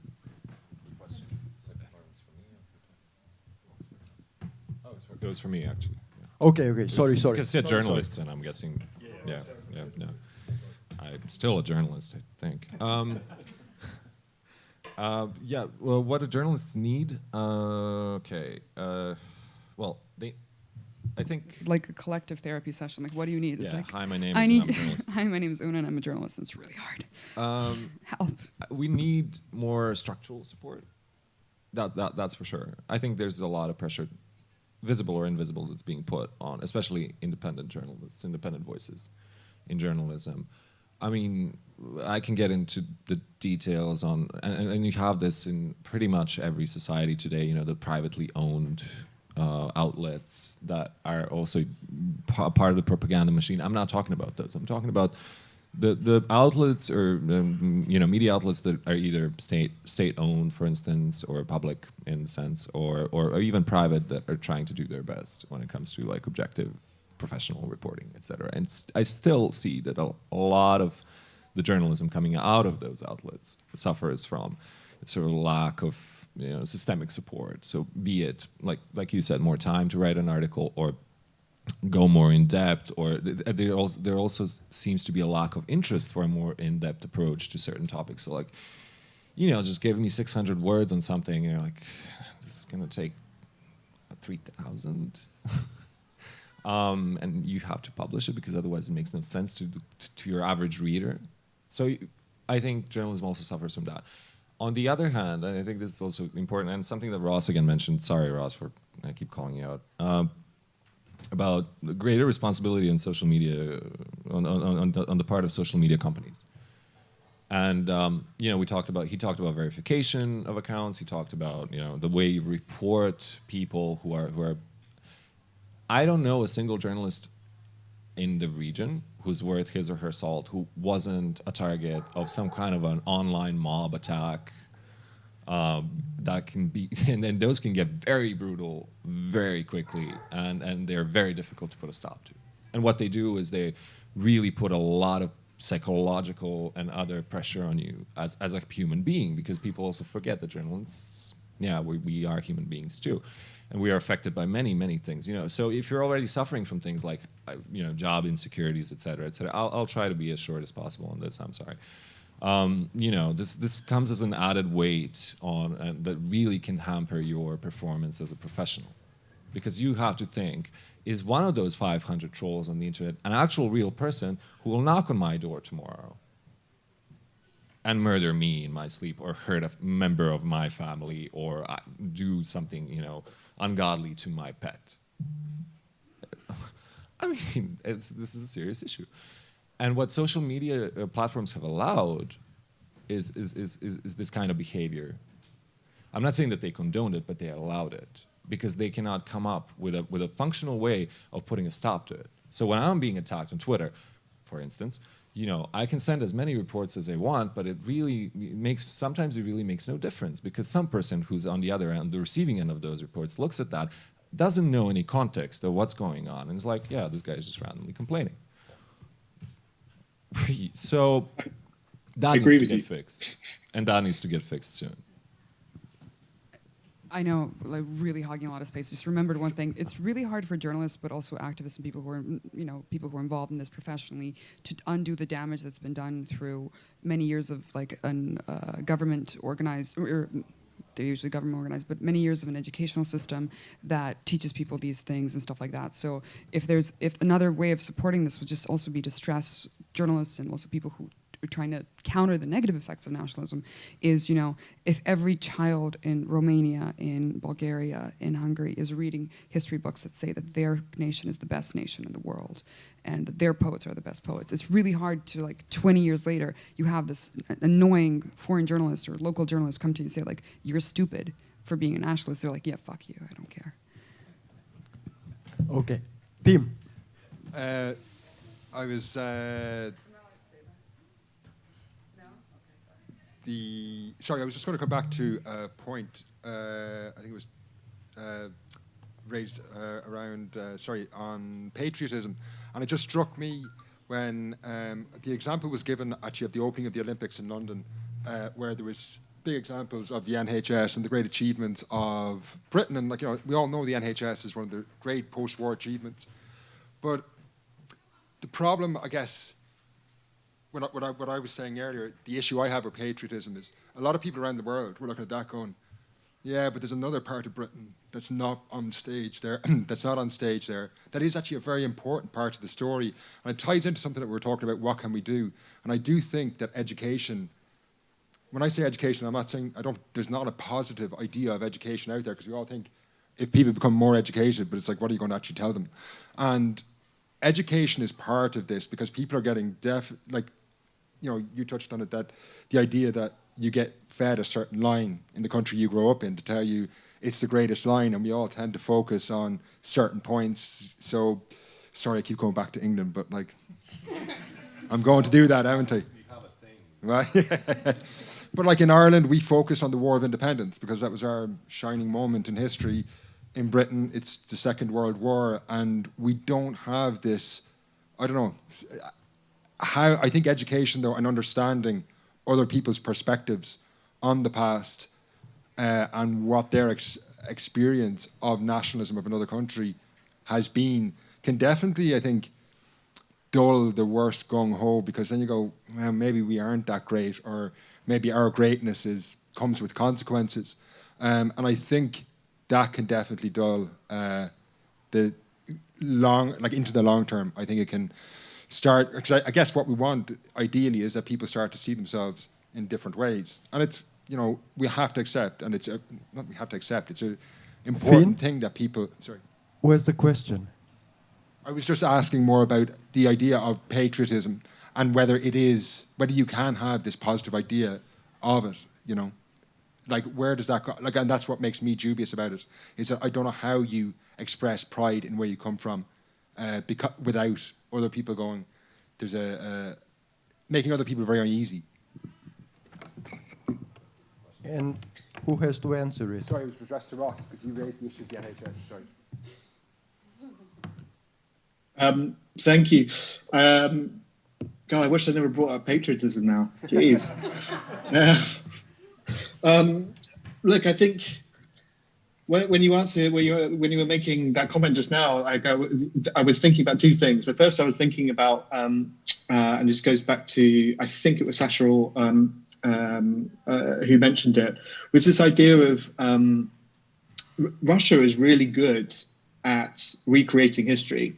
It was for me, actually. Okay. Sorry. Because you said journalists, and I'm guessing. Yeah. I'm still a journalist, I think. Well, what do journalists need? I think it's like a collective therapy session. Like, what do you need? It's like, hi, my name is I'm a journalist. Hi, my name is Una, and I'm a journalist. And it's really hard. Help. We need more structural support. That's for sure. I think there's a lot of pressure visible or invisible that's being put on, especially independent journalists, independent voices in journalism. I mean, I can get into the details on, and you have this in pretty much every society today, you know, the privately owned outlets that are also part of the propaganda machine. I'm not talking about those. I'm talking about the outlets or you know, media outlets that are either state owned, for instance, or public in a sense, or even private, that are trying to do their best when it comes to like objective professional reporting, etc. And I still see that a lot of the journalism coming out of those outlets suffers from sort of lack of, you know, systemic support. So be it like you said, more time to write an article, or go more in depth, or there also seems to be a lack of interest for a more in-depth approach to certain topics. So like, you know, just give me 600 words on something, and you're like, this is gonna take 3,000. And you have to publish it because otherwise it makes no sense to your average reader. So I think journalism also suffers from that. On the other hand, and I think this is also important, and something that Ross again mentioned, sorry Ross for I keep calling you out, about the greater responsibility on social media, on the part of social media companies. And you know, he talked about verification of accounts. He talked about, you know, the way you report people who are. I don't know a single journalist in the region who's worth his or her salt who wasn't a target of some kind of an online mob attack. That can be, and then those can get very brutal very quickly, and they're very difficult to put a stop to. And what they do is they really put a lot of psychological and other pressure on you as a human being, because people also forget that journalists, yeah, we are human beings too. And we are affected by many, many things, you know. So if you're already suffering from things like, you know, job insecurities, et cetera, I'll try to be as short as possible on this. I'm sorry. You know, this comes as an added weight on that really can hamper your performance as a professional, because you have to think: is one of those 500 trolls on the internet an actual real person who will knock on my door tomorrow and murder me in my sleep, or hurt a member of my family, or do something, you know, ungodly to my pet? I mean, this is a serious issue. And what social media platforms have allowed is this kind of behavior. I'm not saying that they condoned it, but they allowed it, because they cannot come up with a functional way of putting a stop to it. So when I'm being attacked on Twitter, for instance, you know, I can send as many reports as I want, but sometimes it really makes no difference, because some person who's on the other end, the receiving end of those reports, looks at that, doesn't know any context of what's going on, and is like, yeah, this guy is just randomly complaining. So that needs to get fixed, and that needs to get fixed soon. I know, like, really hogging a lot of space. Just remembered one thing: it's really hard for journalists, but also activists and people who are, you know, people who are involved in this professionally, to undo the damage that's been done through many years of like government organized, or they're usually government organized, but many years of an educational system that teaches people these things and stuff like that. So if another way of supporting this would just also be to stress journalists and also people who are trying to counter the negative effects of nationalism, is, you know, if every child in Romania, in Bulgaria, in Hungary is reading history books that say that their nation is the best nation in the world and that their poets are the best poets, it's really hard to, like, 20 years later, you have this annoying foreign journalist or local journalist come to you and say, like, you're stupid for being a nationalist. They're like, yeah, fuck you, I don't care. Okay. Tim. I was... Sorry, I was just going to come back to a point, I think it was raised around, on patriotism. And it just struck me when the example was given, actually, of the opening of the Olympics in London, where there was big examples of the NHS and the great achievements of Britain. And, like, you know, we all know the NHS is one of the great post-war achievements. But the problem, I guess, what I was saying earlier, the issue I have with patriotism is a lot of people around the world were looking at that going, yeah, but there's another part of Britain that's not on stage there, that's not on stage there. That is actually a very important part of the story. And it ties into something that we were talking about, what can we do? And I do think that education, when I say education, I'm not saying, there's not a positive idea of education out there, because we all think, if people become more educated, but it's like, what are you going to actually tell them? And education is part of this, because people are getting you touched on it, that the idea that you get fed a certain line in the country you grow up in to tell you it's the greatest line, and we all tend to focus on certain points. So, sorry, I keep going back to England, but like, I'm going to do that, haven't I? Right? But like in Ireland, we focus on the War of Independence because that was our shining moment in history. In Britain, it's the Second World War, and we don't have this, I don't know, how, I think education though, and understanding other people's perspectives on the past and what their experience of nationalism of another country has been, can definitely, I think, dull the worst gung-ho, because then you go, well, maybe we aren't that great, or maybe our greatness comes with consequences. And I think that can definitely dull into the long term. I think it can start, because I guess what we want ideally is that people start to see themselves in different ways. And it's, we have to accept, and it's an important thing that people, sorry. Where's the question? I was just asking more about the idea of patriotism and whether you can have this positive idea of it, Like, where does that go? Like, and that's what makes me dubious about it, is that I don't know how you express pride in where you come from without other people going, making other people very uneasy. And who has to answer it? Sorry, it was addressed to Ross, because you raised the issue of the NHS, sorry. Thank you. God, I wish I never brought up patriotism now. Jeez. Look, I think when you were making that comment just now, I was thinking about two things. At first, I was thinking about, and this goes back to, I think it was Sasha who mentioned it, was this idea of Russia is really good at recreating history,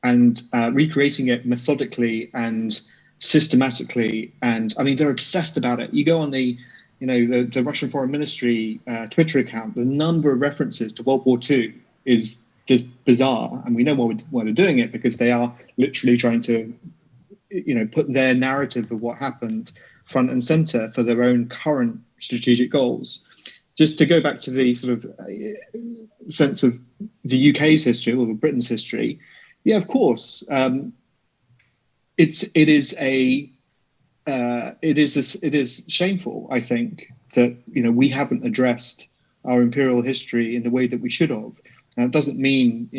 and recreating it methodically and systematically. And I mean, they're obsessed about it. You go on the Russian Foreign Ministry Twitter account, the number of references to World War II is just bizarre. And we know why they're doing it, because they are literally trying to, put their narrative of what happened front and center for their own current strategic goals. Just to go back to the sort of sense of the UK's history or Britain's history, yeah, of course, it is shameful, I think, that we haven't addressed our imperial history in the way that we should have. Now, it doesn't mean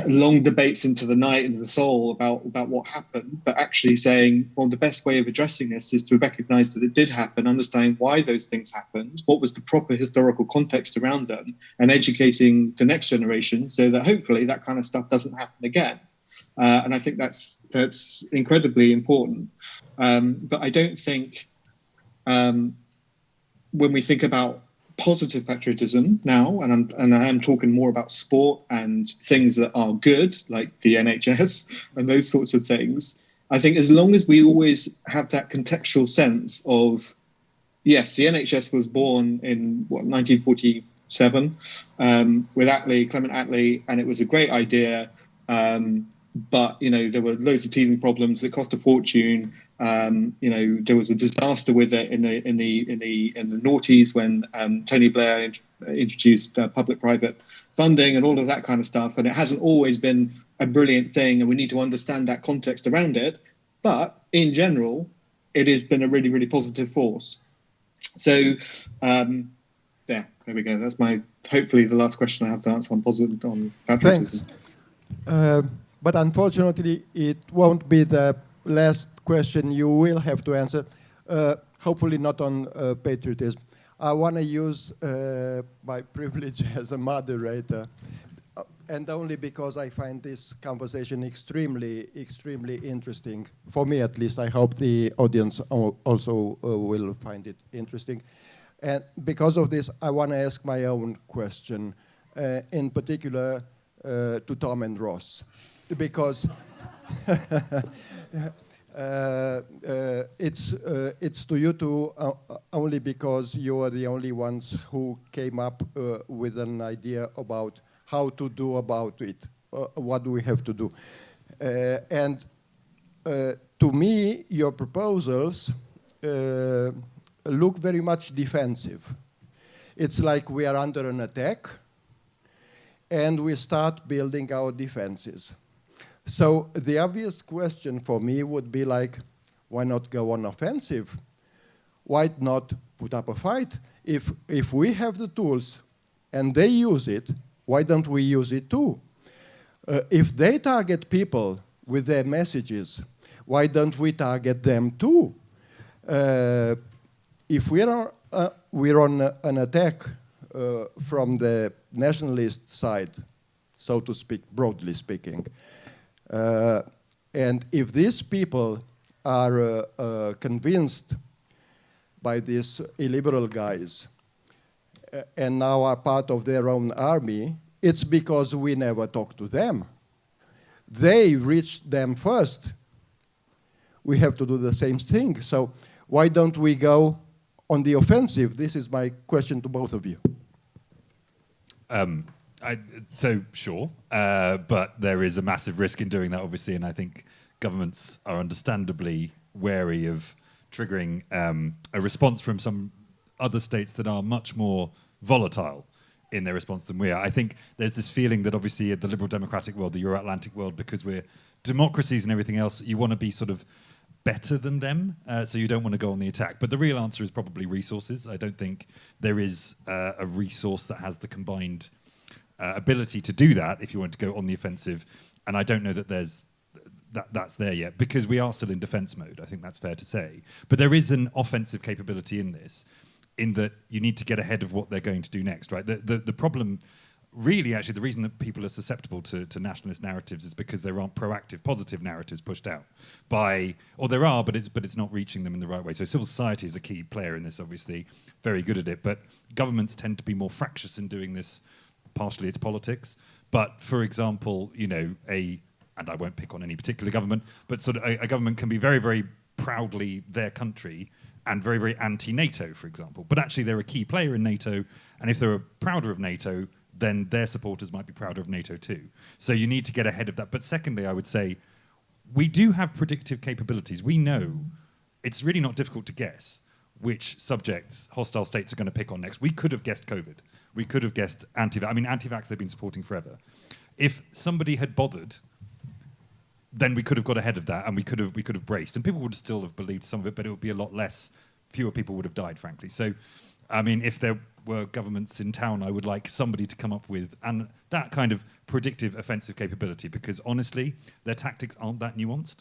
long debates into the night and the soul about what happened, but actually saying, well, the best way of addressing this is to recognize that it did happen, understand why those things happened, what was the proper historical context around them, and educating the next generation so that hopefully that kind of stuff doesn't happen again. And I think that's incredibly important. But I don't think when we think about positive patriotism now, and I am talking more about sport and things that are good, like the NHS and those sorts of things, I think as long as we always have that contextual sense of, yes, the NHS was born in 1947 with Clement Attlee, and it was a great idea. But there were loads of teething problems that cost a fortune. There was a disaster with it in the noughties when Tony Blair introduced public-private funding and all of that kind of stuff. And it hasn't always been a brilliant thing, and we need to understand that context around it. But in general, it has been a really, really positive force. So, there we go. That's hopefully the last question I have to answer on patriotism. Thanks. But unfortunately, it won't be the last question you will have to answer. Hopefully not on patriotism. I want to use my privilege as a moderator, and only because I find this conversation extremely, extremely interesting. For me, at least. I hope the audience also will find it interesting. And because of this, I want to ask my own question, in particular to Tom and Ross. Because It's to you two only because you are the only ones who came up with an idea about how to do about it. What do we have to do? And to me, your proposals look very much defensive. It's like we are under an attack, and we start building our defenses. So the obvious question for me would be like, why not go on offensive? Why not put up a fight? If we have the tools and they use it, why don't we use it too? If they target people with their messages, why don't we target them too? If we're on an attack from the nationalist side, so to speak, broadly speaking, and if these people are convinced by these illiberal guys and now are part of their own army, it's because we never talk to them. They reached them first. We have to do the same thing. So why don't we go on the offensive? This is my question to both of you. Sure, but there is a massive risk in doing that, obviously, and I think governments are understandably wary of triggering a response from some other states that are much more volatile in their response than we are. I think there's this feeling that obviously in the liberal democratic world, the Euro-Atlantic world, because we're democracies and everything else, you want to be sort of better than them, so you don't want to go on the attack. But the real answer is probably resources. I don't think there is a resource that has the combined ability to do that if you want to go on the offensive, and I don't know that that's there yet, because we are still in defense mode. I think that's fair to say. But there is an offensive capability in this, in that you need to get ahead of what they're going to do next, right? The problem, really, actually, the reason that people are susceptible to nationalist narratives is because there aren't proactive, positive narratives pushed out by, or there are, but it's not reaching them in the right way. So civil society is a key player in this, obviously, very good at it. But governments tend to be more fractious in doing this. Partially, it's politics. But for example, you know, and I won't pick on any particular government, but sort of a government can be very, very proudly their country and very, very anti-NATO, for example. But actually, they're a key player in NATO, and if they're prouder of NATO, then their supporters might be prouder of NATO too. So you need to get ahead of that. But secondly, I would say, we do have predictive capabilities. We know it's really not difficult to guess which subjects hostile states are going to pick on next. We could have guessed COVID. We could have guessed anti-vax. I mean, anti-vax they've been supporting forever. If somebody had bothered, then we could have got ahead of that, and we could have braced, and people would still have believed some of it, but it would be a lot less. Fewer people would have died, frankly. So, I mean, if there were governments in town, I would like somebody to come up with that kind of predictive offensive capability, because honestly, their tactics aren't that nuanced.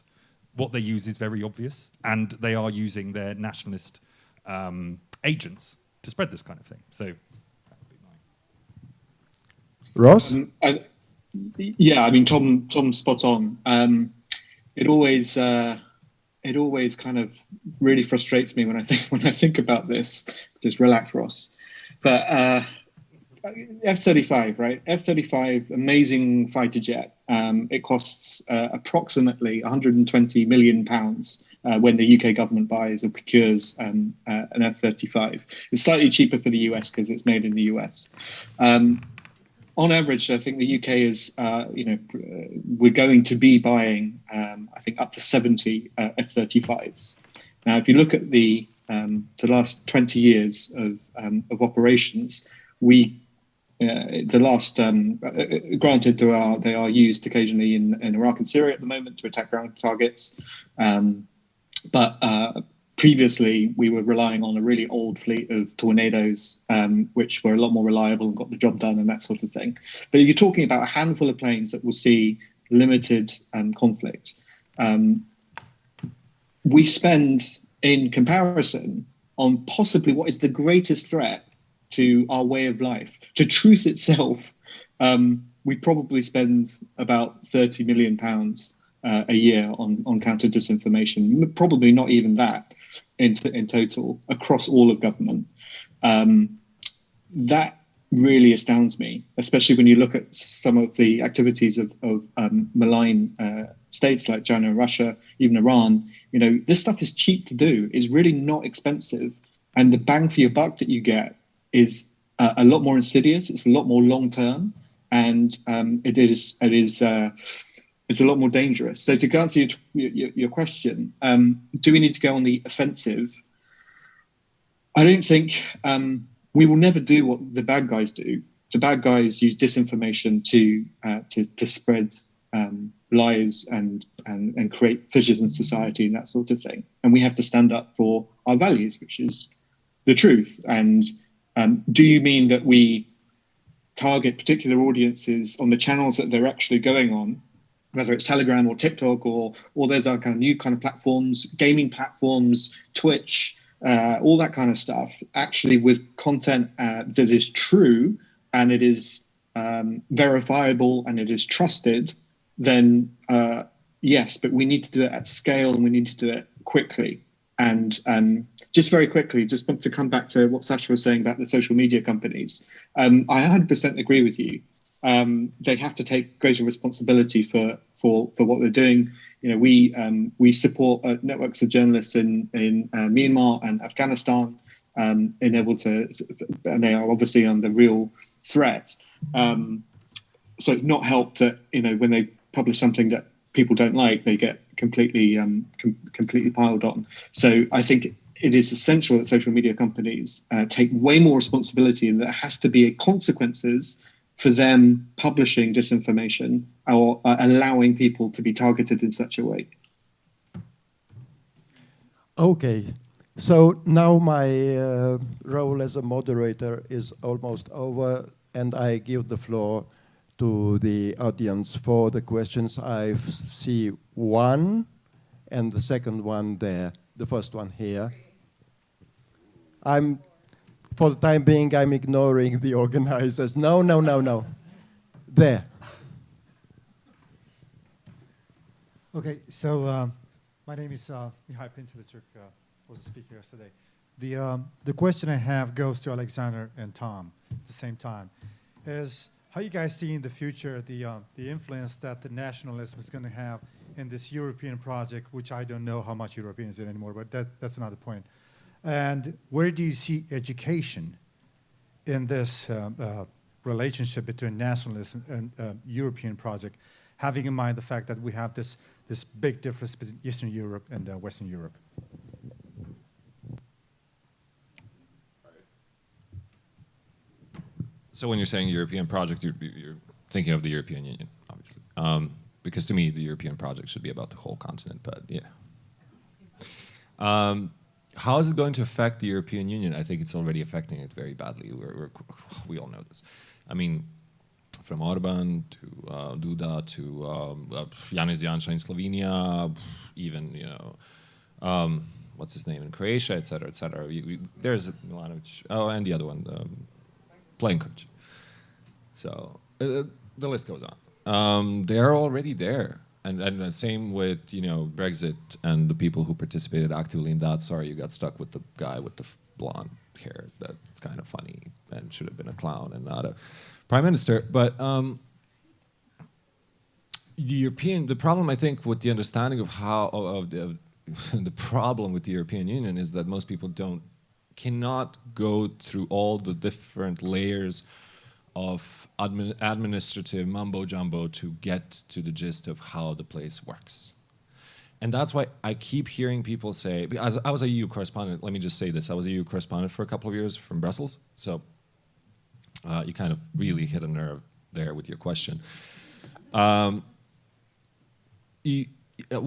What they use is very obvious, and they are using their nationalist agents to spread this kind of thing. So, that would be mine. Ross? Yeah, I mean, Tom's spot on. It always kind of really frustrates me when I think about this. Just relax, Ross. But F-35, right? F-35, amazing fighter jet. It costs approximately £120 million when the UK government buys or procures an F-35. It's slightly cheaper for the US because it's made in the US. On average, I think the UK is, we're going to be buying, I think, up to 70 F-35s. Now, if you look at the last 20 years of operations, granted, they are used occasionally in Iraq and Syria at the moment to attack ground targets, but previously, we were relying on a really old fleet of Tornadoes, which were a lot more reliable and got the job done and that sort of thing. But you're talking about a handful of planes that will see limited conflict. We spend, in comparison, on possibly what is the greatest threat to our way of life, to truth itself. We probably spend about £30 million a year on counter disinformation, probably not even that. In total across all of government. That really astounds me, especially when you look at some of the activities of malign states like China, Russia, even Iran. You know, this stuff is cheap to do. It's really not expensive, and the bang for your buck that you get is a lot more insidious. It's a lot more long term, and it's a lot more dangerous. So to answer your question, do we need to go on the offensive? I don't think we will never do what the bad guys do. The bad guys use disinformation to spread lies and create fissures in society and that sort of thing. And we have to stand up for our values, which is the truth. And do you mean that we target particular audiences on the channels that they're actually going on, whether it's Telegram or TikTok or there's our kind of new kind of platforms, gaming platforms, Twitch, all that kind of stuff, actually with content that is true and it is verifiable and it is trusted, then yes, but we need to do it at scale and we need to do it quickly. And just very quickly, just want to come back to what Sasha was saying about the social media companies. I 100% agree with you. They have to take greater responsibility for what they're doing. You know, we support networks of journalists in Myanmar and Afghanistan, and they are obviously under real threat. So it's not helped that, you know, when they publish something that people don't like, they get completely piled on. So I think it is essential that social media companies take way more responsibility, and there has to be consequences for them publishing disinformation or allowing people to be targeted in such a way. Okay, so now my role as a moderator is almost over, and I give the floor to the audience for the questions. I see one, and the second one there, the first one here. For the time being, I'm ignoring the organizers. No. There. Okay, so my name is Mihai Pintelicek, was a speaker yesterday. The question I have goes to Alexander and Tom at the same time. Is how you guys see in the future the influence that the nationalism is going to have in this European project, which I don't know how much European is it anymore, but that's another point. And where do you see education in this relationship between nationalism and European project, having in mind the fact that we have this big difference between Eastern Europe and Western Europe? So when you're saying European project, you're thinking of the European Union, obviously. Because to me, the European project should be about the whole continent, but yeah. How is it going to affect the European Union? I think it's already affecting it very badly. We all know this. I mean, from Orban to Duda to Janez Janša in Slovenia, even, you know, what's his name in Croatia, et cetera, et cetera. There's Milanovic, and the other one, Plenković. So the list goes on. They're already there. And the same with, you know, Brexit and the people who participated actively in that. Sorry, you got stuck with the guy with the blonde hair. That's kind of funny and should have been a clown and not a prime minister. But the problem, I think, with the understanding of the problem with the European Union is that most people cannot go through all the different layers of administrative mumbo-jumbo to get to the gist of how the place works. And that's why I keep hearing people say, because I was a EU correspondent, let me just say this, I was a EU correspondent for a couple of years from Brussels, so you kind of really hit a nerve there with your question. What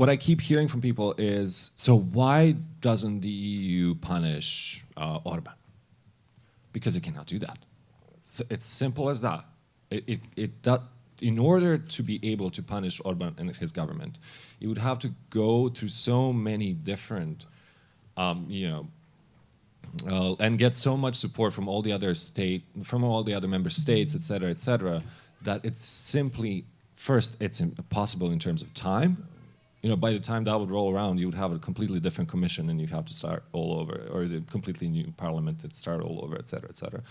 I keep hearing from people is, so why doesn't the EU punish Orban? Because it cannot do that. So it's simple as that. In order to be able to punish Orban and his government, it would have to go through so many different, and get so much support from all the other member states, et cetera, that it's simply, first, it's impossible in terms of time. You know, by the time that would roll around, you would have a completely different commission, and you'd have to start all over, or the completely new parliament that start all over, et cetera, et cetera.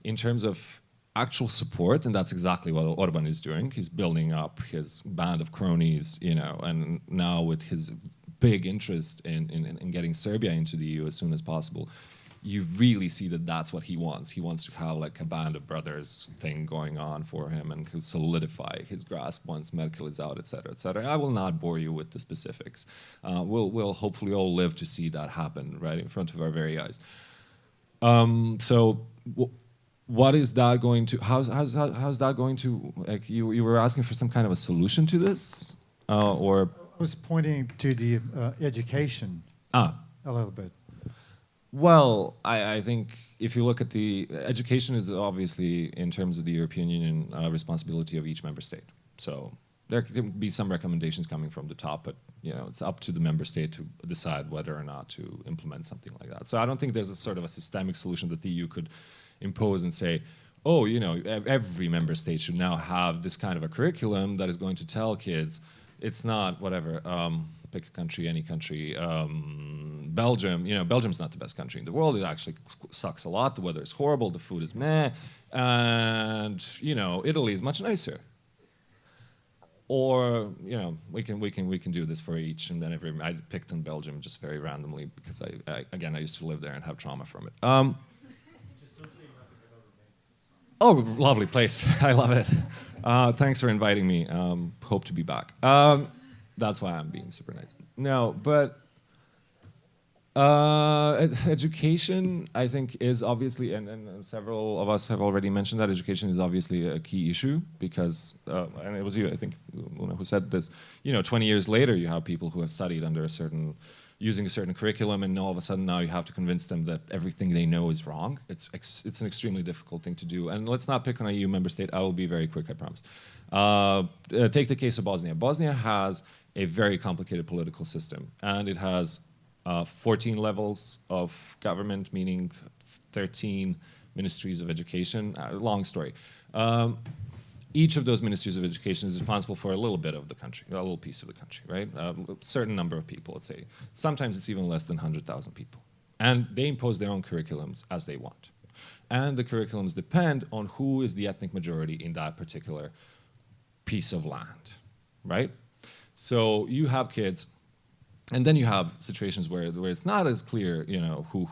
in terms of actual support, and that's exactly what Orban is doing. He's building up his band of cronies, you know, and now with his big interest in getting Serbia into the EU as soon as possible, you really see that that's what he wants. He wants to have like a band of brothers thing going on for him and to solidify his grasp once Merkel is out, et cetera, et cetera. I will not bore you with the specifics. We'll hopefully all live to see that happen right in front of our very eyes. What is that going to, how's that going to, like you were asking for some kind of a solution to this? Or? I was pointing to the education a little bit. Well, I think if you look at the education is obviously in terms of the European Union responsibility of each member state. So there can be some recommendations coming from the top, but you know it's up to the member state to decide whether or not to implement something like that. So I don't think there's a sort of a systemic solution that the EU could impose and say, oh, you know, every member state should now have this kind of a curriculum that is going to tell kids it's not whatever. Pick a country, any country. Belgium, you know, Belgium's not the best country in the world. It actually sucks a lot. The weather is horrible. The food is meh. And, you know, Italy is much nicer. Or, you know, we can do this for each. And then I picked on Belgium just very randomly because I used to live there and have trauma from it. Oh, lovely place. I love it. Thanks for inviting me. Hope to be back. That's why I'm being super nice. No, but education, I think, is obviously, and several of us have already mentioned that education is obviously a key issue because, and it was you, I think, who said this. You know, 20 years later, you have people who have studied under using a certain curriculum, and all of a sudden now you have to convince them that everything they know is wrong. It's an extremely difficult thing to do. And let's not pick on a EU member state. I will be very quick, I promise. Take the case of Bosnia. Bosnia has a very complicated political system, and it has 14 levels of government, meaning 13 ministries of education. Long story. Each of those ministries of education is responsible for a little bit of the country, a little piece of the country, right? A certain number of people, let's say. Sometimes it's even less than 100,000 people. And they impose their own curriculums as they want. And the curriculums depend on who is the ethnic majority in that particular piece of land, right? So you have kids, and then you have situations where it's not as clear, you know, who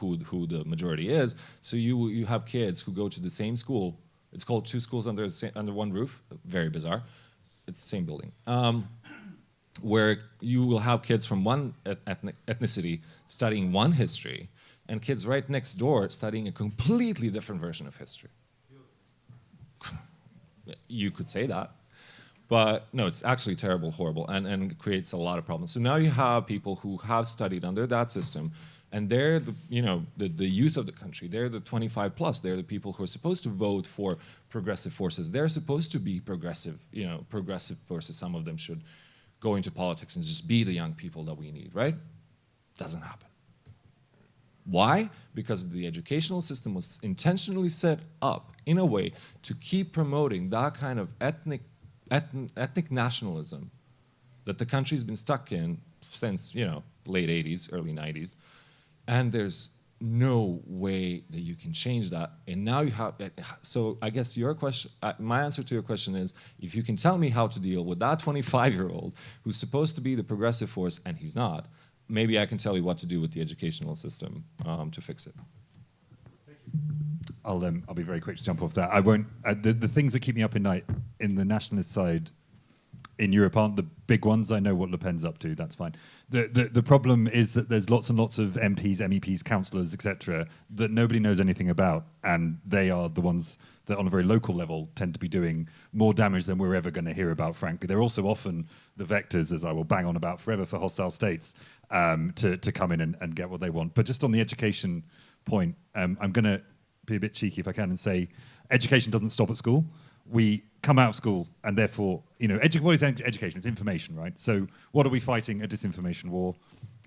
the majority is. So you have kids who go to the same school. It's called two schools under one roof. Very bizarre. It's the same building. Where you will have kids from one ethnicity studying one history, and kids right next door studying a completely different version of history. You could say that. But no, it's actually terrible, horrible, and creates a lot of problems. So now you have people who have studied under that system, and they're the youth of the country. They're the 25 plus. They're the people who are supposed to vote for progressive forces. They're supposed to be progressive forces. Some of them should go into politics and just be the young people that we need, right? Doesn't happen. Why? Because the educational system was intentionally set up in a way to keep promoting that kind of ethnic nationalism that the country's been stuck in since, you know, late 80s, early 90s. And there's no way that you can change that. And now you have, so I guess your question, my answer to your question is, if you can tell me how to deal with that 25-year-old who's supposed to be the progressive force and he's not, maybe I can tell you what to do with the educational system to fix it. I'll be very quick to jump off that. I won't. The things that keep me up at night in the nationalist side in Europe aren't the big ones. I know what Le Pen's up to. That's fine. The problem is that there's lots and lots of MPs, MEPs, councillors, etc., that nobody knows anything about, and they are the ones that, on a very local level, tend to be doing more damage than we're ever going to hear about. Frankly, they're also often the vectors, as I will bang on about forever, for hostile states to come in and get what they want. But just on the education point, I'm going to be a bit cheeky if I can and say education doesn't stop at school. We come out of school and therefore, you know, what is education? It's information, right? So what are we fighting? A disinformation war.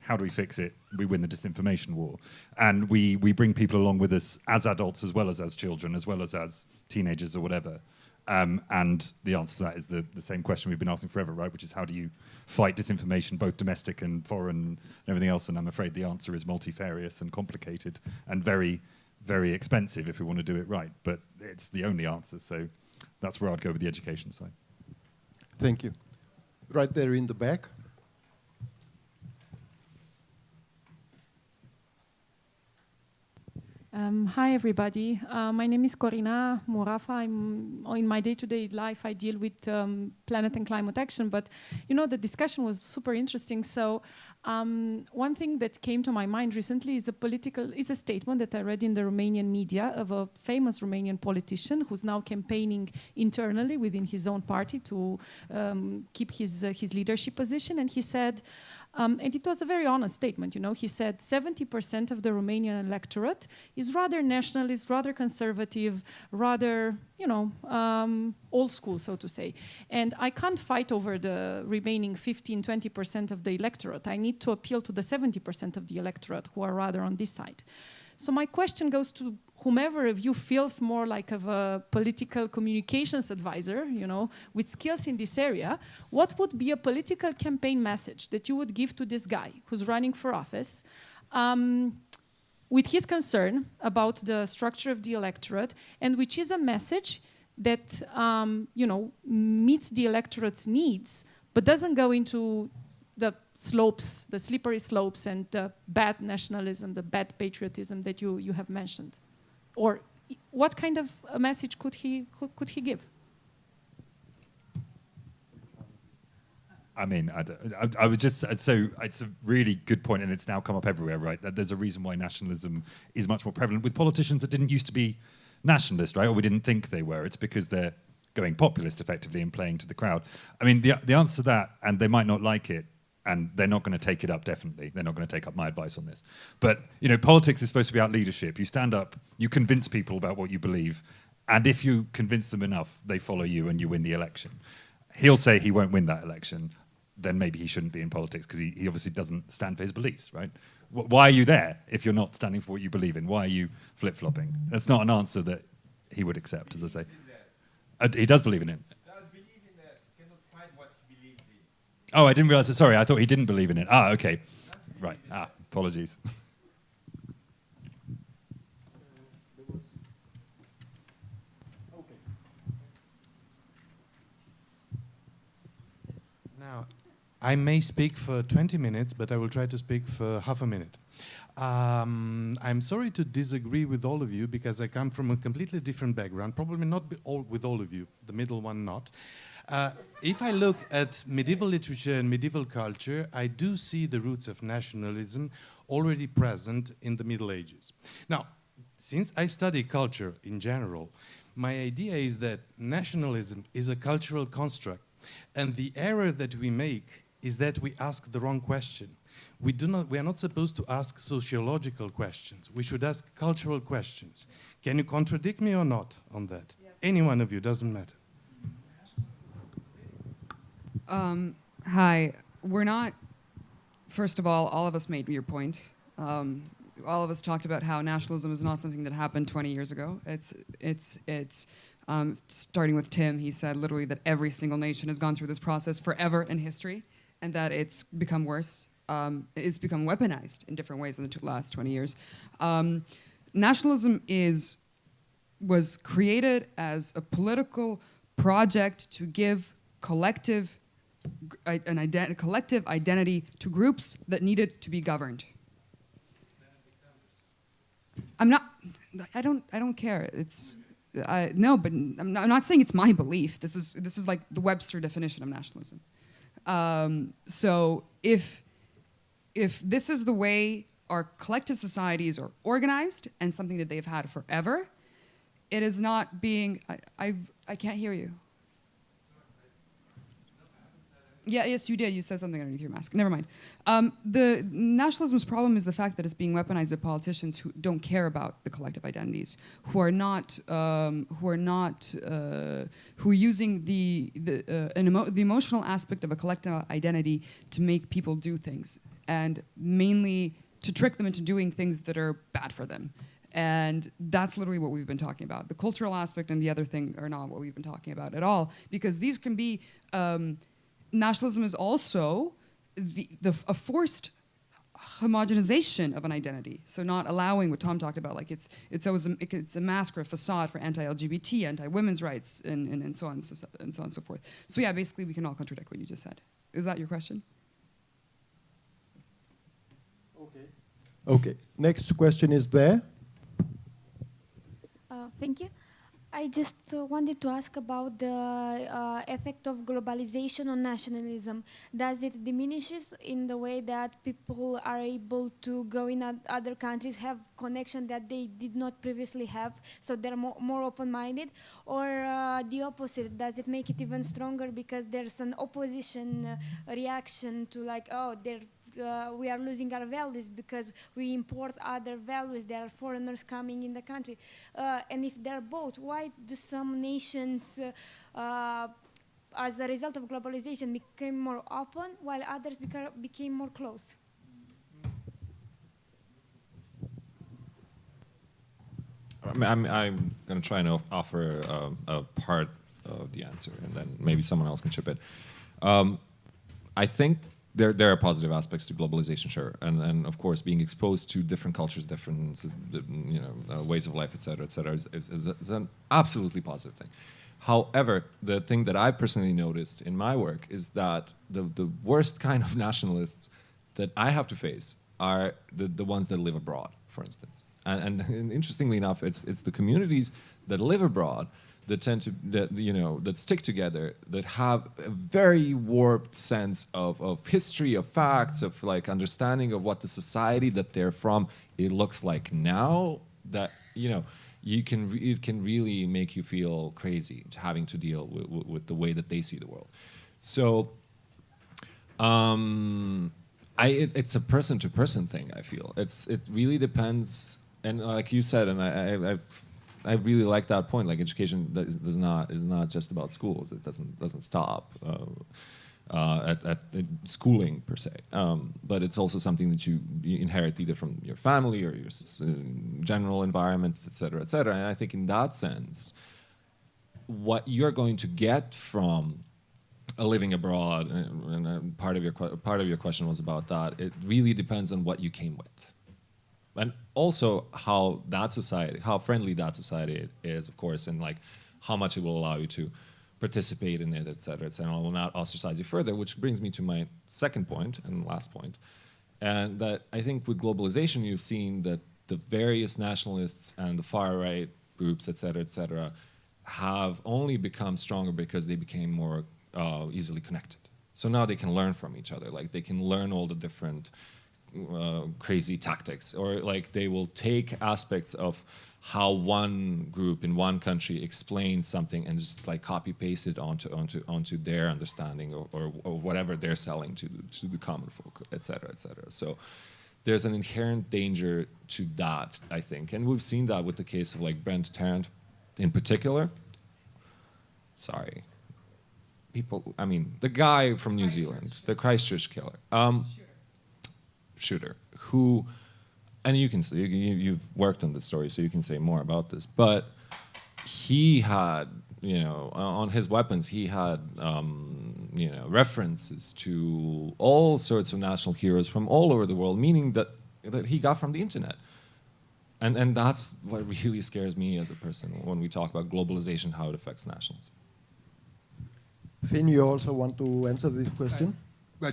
How do we fix it? We win the disinformation war. And we bring people along with us as adults as well as children, as well as teenagers or whatever. And the answer to that is the same question we've been asking forever, right? Which is, how do you fight disinformation, both domestic and foreign and everything else? And I'm afraid the answer is multifarious and complicated and very, very expensive if we want to do it right, but it's the only answer. So that's where I'd go with the education side. Thank you. Right there in the back. Hi, everybody. My name is Corina, Murafa. In my day-to-day life, I deal with planet and climate action. But, you know, the discussion was super interesting. So one thing that came to my mind recently is a statement that I read in the Romanian media of a famous Romanian politician who's now campaigning internally within his own party to keep his leadership position. And he said, and it was a very honest statement, you know, he said 70% of the Romanian electorate is rather nationalist, rather conservative, rather, you know, old school, so to say. And I can't fight over the remaining 15-20% of the electorate. I need to appeal to the 70% of the electorate who are rather on this side. So my question goes to whomever of you feels more like of a political communications advisor, you know, with skills in this area. What would be a political campaign message that you would give to this guy who's running for office with his concern about the structure of the electorate, and which is a message that, you know, meets the electorate's needs, but doesn't go into the slopes, the slippery slopes, and the bad nationalism, the bad patriotism that you have mentioned? Or what kind of a message could he give? I mean, I would just, so it's a really good point, and it's now come up everywhere, right? That there's a reason why nationalism is much more prevalent with politicians that didn't used to be nationalist, right? Or we didn't think they were. It's because they're going populist effectively and playing to the crowd. I mean, the answer to that, and they might not like it, and they're not going to take it up, definitely. They're not going to take up my advice on this. But, you know, politics is supposed to be about leadership. You stand up, you convince people about what you believe, and if you convince them enough, they follow you and you win the election. He'll say he won't win that election, then maybe he shouldn't be in politics, because he obviously doesn't stand for his beliefs, right? Why are you there if you're not standing for what you believe in? Why are you flip-flopping? That's not an answer that he would accept, as I say. He does believe in it. Oh, I didn't realize that. Sorry, I thought he didn't believe in it. Ah, okay. Right. Ah, apologies. Now, I may speak for 20 minutes, but I will try to speak for half a minute. I'm sorry to disagree with all of you, because I come from a completely different background, probably not with all of you, the middle one not. If I look at medieval literature and medieval culture, I do see the roots of nationalism already present in the Middle Ages. Now, since I study culture in general, my idea is that nationalism is a cultural construct, and the error that we make is that we ask the wrong question. We are not supposed to ask sociological questions. We should ask cultural questions. Can you contradict me or not on that? Yes. Any one of you, doesn't matter. Hi, we're not, first of all of us made your point. All of us talked about how nationalism is not something that happened 20 years ago. It's starting with Tim, he said literally that every single nation has gone through this process forever in history, and that it's become worse. It's become weaponized in different ways in the last 20 years. Nationalism was created as a political project to give collective identity to groups that needed to be governed. I don't care. No, but I'm not saying it's my belief. This is like the Webster definition of nationalism. So if this is the way our collective societies are organized and something that they've had forever, it is not being. I can't hear you. Yeah, yes, you did. You said something underneath your mask. Never mind. The nationalism's problem is the fact that it's being weaponized by politicians who don't care about the collective identities, who are using the emotional aspect of a collective identity to make people do things, and mainly to trick them into doing things that are bad for them. And that's literally what we've been talking about. The cultural aspect and the other thing are not what we've been talking about at all, because these can be. Nationalism is also a forced homogenization of an identity. So not allowing what Tom talked about, like it's always it's a mask or a facade for anti-LGBT, anti-women's rights, and so on and so on and so forth. So yeah, basically we can all contradict what you just said. Is that your question? Okay. Okay. Next question is there. Thank you. I just wanted to ask about the effect of globalization on nationalism. Does it diminishes in the way that people are able to go in other countries, have connection that they did not previously have, so they're more open-minded? Or the opposite, does it make it even stronger because there's an opposition reaction to like, oh, we are losing our values because we import other values. There are foreigners coming in the country. And if they're both, why do some nations, as a result of globalization, became more open while others became more close? I'm going to try and offer a part of the answer, and then maybe someone else can chip in. I think there are positive aspects to globalization, sure, and of course being exposed to different cultures, different ways of life, et cetera, is an absolutely positive thing. However, the thing that I personally noticed in my work is that the worst kind of nationalists that I have to face are the ones that live abroad, for instance. And interestingly enough, it's the communities that live abroad that tend to that stick together, that have a very warped sense of history, of facts, of like understanding of what the society that they're from it looks like now. That it can really make you feel crazy having to deal with the way that they see the world. So it's a person-to-person thing. I feel it really depends, and like you said, and I really like that point. Like education is not just about schools. It doesn't stop at schooling per se. But it's also something that you inherit either from your family or your general environment, et cetera, et cetera. And I think in that sense, what you're going to get from living abroad, and part of your question was about that. It really depends on what you came with. And also how friendly that society is, of course, and like how much it will allow you to participate in it, et cetera, et cetera. I will not ostracize you further, which brings me to my second point and last point. And that I think with globalization, you've seen that the various nationalists and the far-right groups, et cetera, have only become stronger because they became more easily connected. So now they can learn from each other. Like they can learn all the different crazy tactics, or like they will take aspects of how one group in one country explains something and just like copy paste it onto their understanding or whatever they're selling to the common folk, et cetera, et cetera. So there's an inherent danger to that, I think, and we've seen that with the case of like Brent Tarrant in particular. Sorry, people. I mean, the guy from New Zealand, the Christchurch killer. Shooter, who, and you can say you've worked on this story, so you can say more about this. But he had, on his weapons, he had, references to all sorts of national heroes from all over the world, meaning that he got from the internet. And that's what really scares me as a person when we talk about globalization, how it affects nationalism. Finn, you also want to answer this question?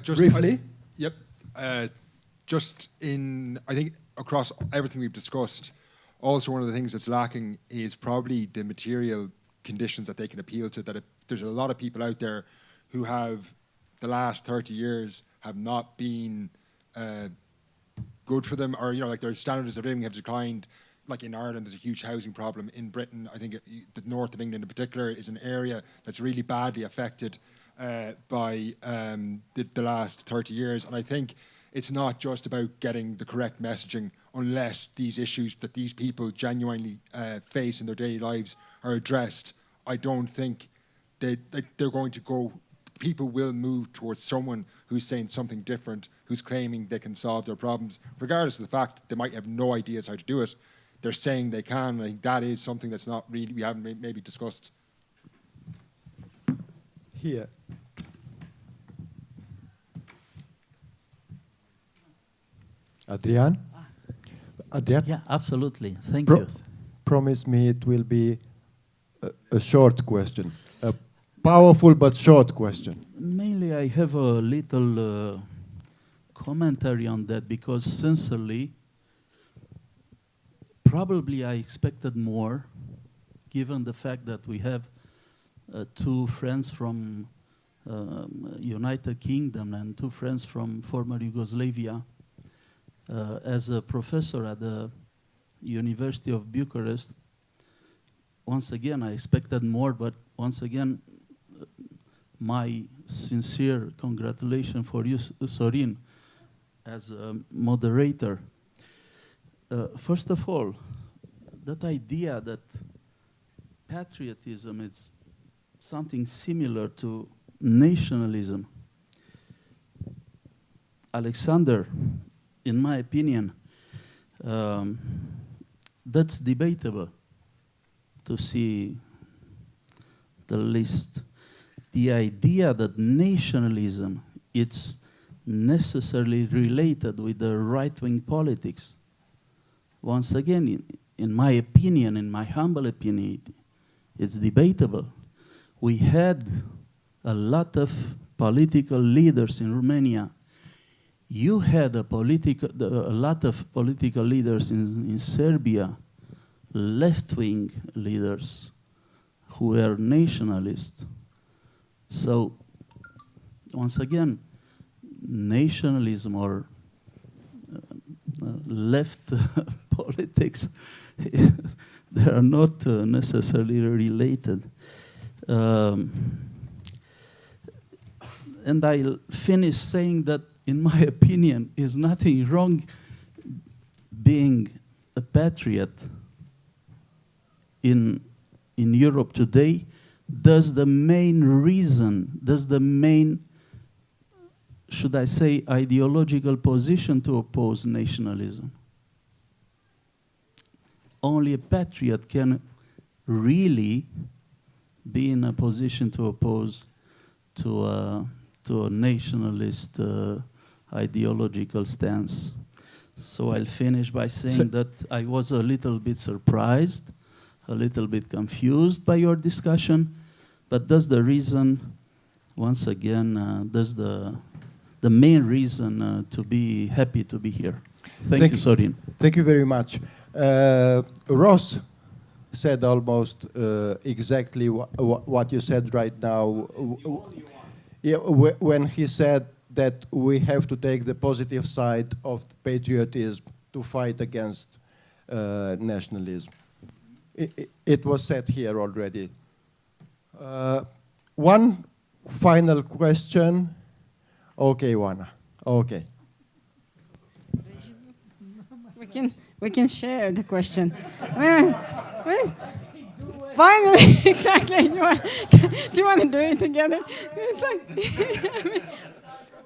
Just briefly? Yep. I think across everything we've discussed, also one of the things that's lacking is probably the material conditions that they can appeal to. There's a lot of people out there who have, the last 30 years, have not been good for them, or like their standards of living have declined. Like in Ireland, there's a huge housing problem. In Britain, I think the north of England in particular is an area that's really badly affected by the last 30 years. And I think it's not just about getting the correct messaging unless these issues that these people genuinely face in their daily lives are addressed. I don't think they're going to go. People will move towards someone who's saying something different, who's claiming they can solve their problems, regardless of the fact that they might have no ideas how to do it. They're saying they can. I think that is something that's not really, we haven't maybe discussed. Here. Adrian? Adrian? Yeah, absolutely. Thank you. Promise me it will be a short question. A powerful but short question. Mainly I have a little commentary on that because sincerely, probably I expected more given the fact that we have two friends from United Kingdom and two friends from former Yugoslavia. As a professor at the University of Bucharest, once again I expected more, but once again my sincere congratulations for you, Sorin, as a moderator. First of all, that idea that patriotism is something similar to nationalism. Alexander, in my opinion, that's debatable to see the list. The idea that nationalism it's necessarily related with the right-wing politics. Once again, in my opinion, in my humble opinion, it's debatable. We had a lot of political leaders in Romania. You had a lot of political leaders in Serbia, left-wing leaders who were nationalists. So, once again, nationalism or left politics, they are not necessarily related. And I'll finish saying that, in my opinion, is nothing wrong being a patriot in Europe today. Does the main reason, should I say, ideological position to oppose nationalism? Only a patriot can really be in a position to oppose to a nationalist ideological stance. So I'll finish by saying that I was a little bit surprised, a little bit confused by your discussion, but that's the reason, once again, that's the main reason to be happy to be here. Thank you, Sorin. Thank you very much. Ross said almost exactly what you said right now. Yeah, when he said that we have to take the positive side of patriotism to fight against nationalism. It was said here already. One final question. Okay, Ioana. Okay. We can share the question. Finally, exactly. Do you want to do it together? It's like,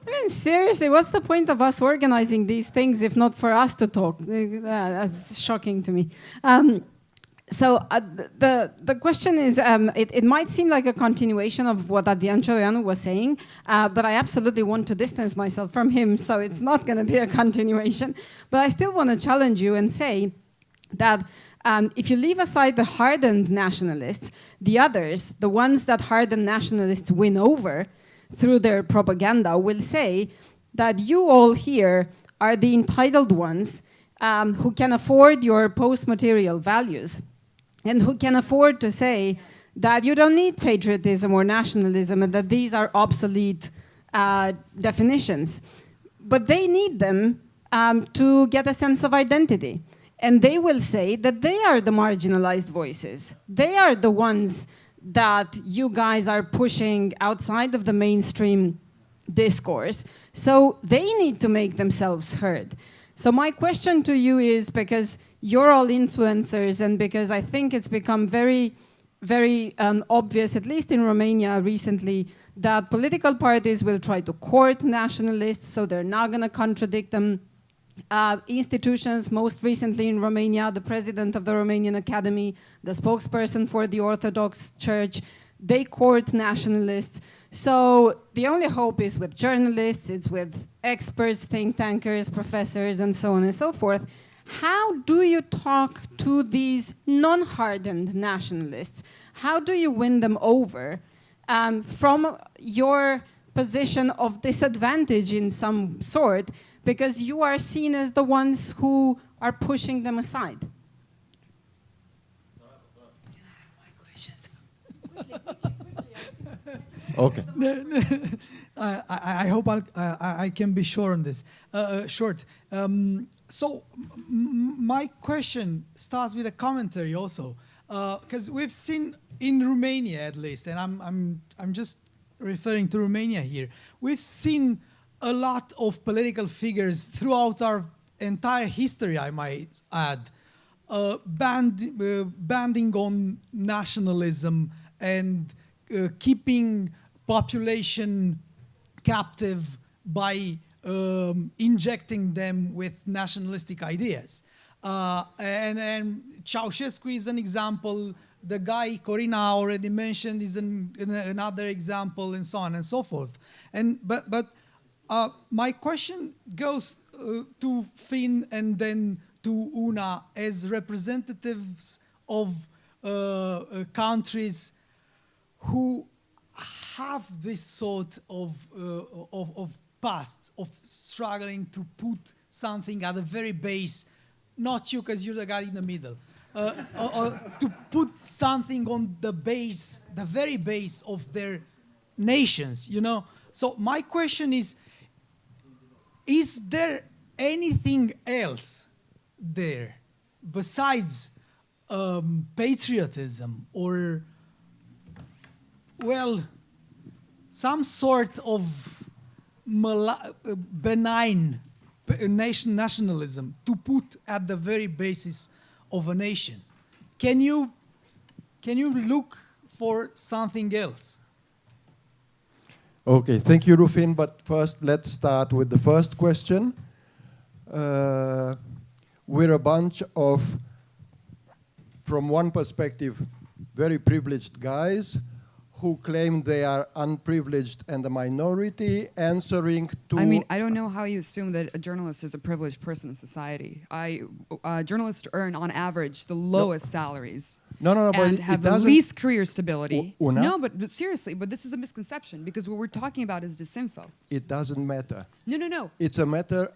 I mean, seriously, what's the point of us organizing these things if not for us to talk? That's shocking to me. So the question is, it might seem like a continuation of what Adrian Ciorianu was saying, but I absolutely want to distance myself from him, so it's not going to be a continuation. But I still want to challenge you and say that if you leave aside the hardened nationalists, the others, the ones that hardened nationalists win over through their propaganda, will say that you all here are the entitled ones who can afford your post-material values and who can afford to say that you don't need patriotism or nationalism and that these are obsolete definitions. But they need them to get a sense of identity. And they will say that they are the marginalized voices. They are the ones that you guys are pushing outside of the mainstream discourse. So they need to make themselves heard. So my question to you is, because you're all influencers and because I think it's become very, very obvious, at least in Romania recently, that political parties will try to court nationalists, so they're not going to contradict them. Institutions, most recently in Romania, the president of the Romanian Academy, the spokesperson for the Orthodox Church, they court nationalists. So the only hope is with journalists, it's with experts, think tankers, professors, and so on and so forth. How do you talk to these non-hardened nationalists? How do you win them over from your position of disadvantage in some sort, because you are seen as the ones who are pushing them aside? Okay. I hope I can be short on this. My question starts with a commentary also, because we've seen in Romania at least, and I'm just referring to Romania here. We've seen a lot of political figures throughout our entire history, I might add, banding on nationalism and keeping population captive by injecting them with nationalistic ideas. And Ceausescu is an example. The guy Corina already mentioned is another example, and so on and so forth. But my question goes to Finn and then to Una as representatives of countries who have this sort of past of struggling to put something at the very base, not you because you're the guy in the middle, or to put something on the base, the very base of their nations, you know. So my question is there anything else there besides patriotism or, well, some sort of benign nationalism to put at the very basis of a nation? Can you look for something else? Okay, thank you, Rufin. But first, let's start with the first question. We're a bunch of, from one perspective, very privileged guys who claim they are unprivileged and a minority, answering to... I mean, I don't know how you assume that a journalist is a privileged person in society. Journalists earn, on average, the lowest salaries. No, and have the least career stability. Una? No, but seriously, but this is a misconception, because what we're talking about is disinfo. It doesn't matter. No. It's a matter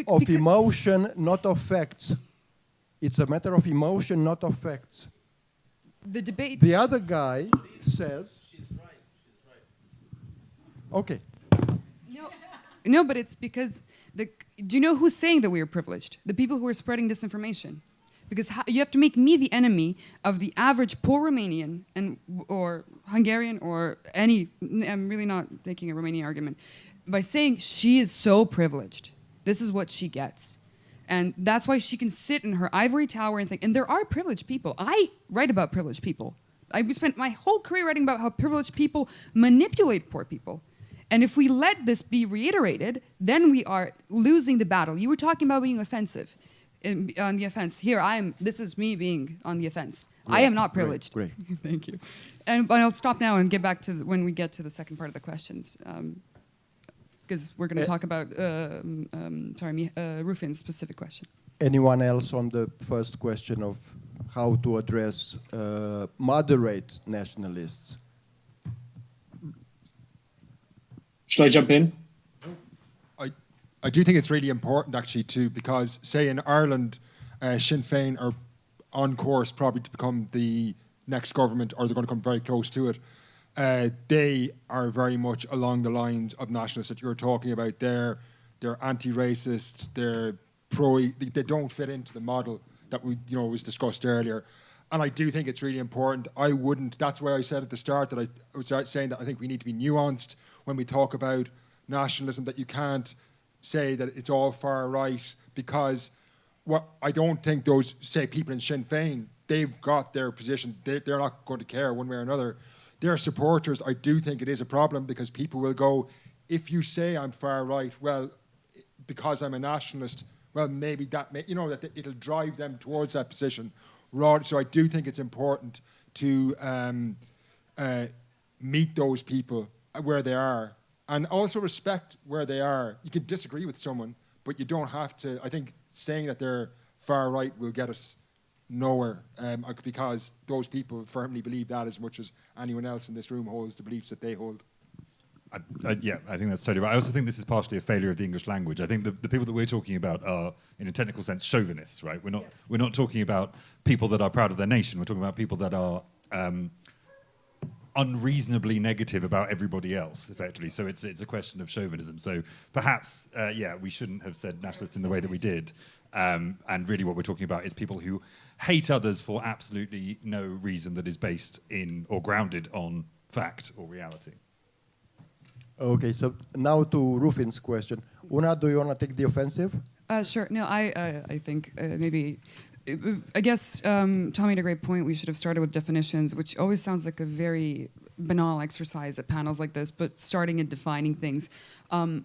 of emotion, not of facts. It's a matter of emotion, not of facts. The debate... The other guy says... She's right. Okay. No, but it's because... do you know who's saying that we are privileged? The people who are spreading disinformation. Because you have to make me the enemy of the average poor Romanian or Hungarian or any... I'm really not making a Romanian argument. By saying she is so privileged. This is what she gets. And that's why she can sit in her ivory tower and think. And there are privileged people. I write about privileged people. I spent my whole career writing about how privileged people manipulate poor people. And if we let this be reiterated, then we are losing the battle. You were talking about being offensive, on the offense. Here, this is me being on the offense. Yeah, I am not privileged. Great. Thank you. And I'll stop now and get back to when we get to the second part of the questions. Because we're going to talk about, Rufin's specific question. Anyone else on the first question of how to address moderate nationalists? Shall I jump in? I do think it's really important, actually, too, because, say, in Ireland, Sinn Féin are on course probably to become the next government, or they're going to come very close to it. They are very much along the lines of nationalists that you're talking about. They're anti-racist. They're they don't fit into the model that was discussed earlier. And I do think it's really important. That's why I said at the start that I was saying that I think we need to be nuanced when we talk about nationalism, that you can't say that it's all far right, because I don't think those, say, people in Sinn Féin, they've got their position. They're not going to care one way or another. Their supporters, I do think it is a problem, because people will go, if you say I'm far right, well, because I'm a nationalist, well, maybe that it'll drive them towards that position. So I do think it's important to meet those people where they are, and also respect where they are. You can disagree with someone, but you don't have to. I think saying that they're far right will get us nowhere, because those people firmly believe that as much as anyone else in this room holds the beliefs that they hold. Yeah, I think that's totally right. I also think this is partially a failure of the English language. I think the people that we're talking about are, in a technical sense, chauvinists, right? We're not talking about people that are proud of their nation. We're talking about people that are unreasonably negative about everybody else, effectively. So it's a question of chauvinism. So perhaps, we shouldn't have said nationalist in the way that we did. And really what we're talking about is people who hate others for absolutely no reason that is based in or grounded on fact or reality. Okay, so now to Rufin's question. Una, do you want to take the offensive? Sure. No, I think maybe, I guess Tom made a great point. We should have started with definitions, which always sounds like a very banal exercise at panels like this, but starting and defining things. I've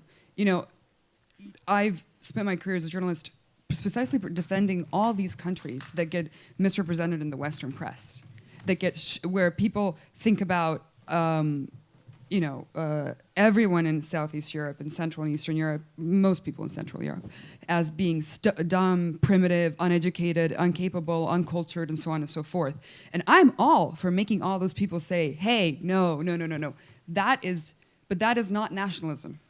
spent my career as a journalist precisely defending all these countries that get misrepresented in the Western press, that get where people think about everyone in Southeast Europe and Central and Eastern Europe, most people in Central Europe, as being dumb, primitive, uneducated, incapable, uncultured, and so on and so forth. And I'm all for making all those people say, hey, no. That is not nationalism.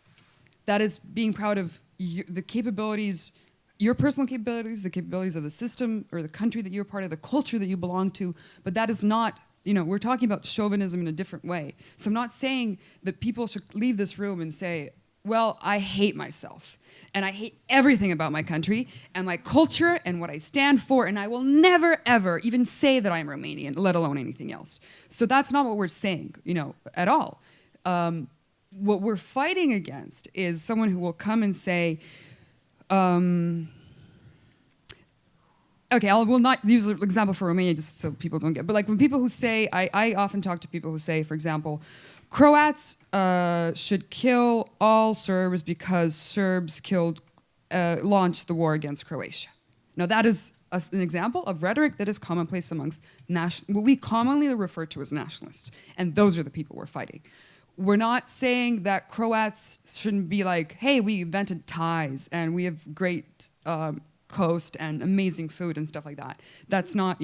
That is being proud of the capabilities, your personal capabilities, the capabilities of the system or the country that you're part of, the culture that you belong to, but that is not, we're talking about chauvinism in a different way. So I'm not saying that people should leave this room and say, well, I hate myself, and I hate everything about my country, and my culture, and what I stand for, and I will never, ever even say that I'm Romanian, let alone anything else. So that's not what we're saying, at all. What we're fighting against is someone who will come and say, okay, I will not use an example for Romania just so people don't get, but like when people who say, I often talk to people who say, for example, Croats should kill all Serbs because Serbs launched the war against Croatia. Now that is an example of rhetoric that is commonplace amongst what we commonly refer to as nationalists, and those are the people we're fighting. We're not saying that Croats shouldn't be like, hey, we invented ties and we have great coast and amazing food and stuff like that. That's not,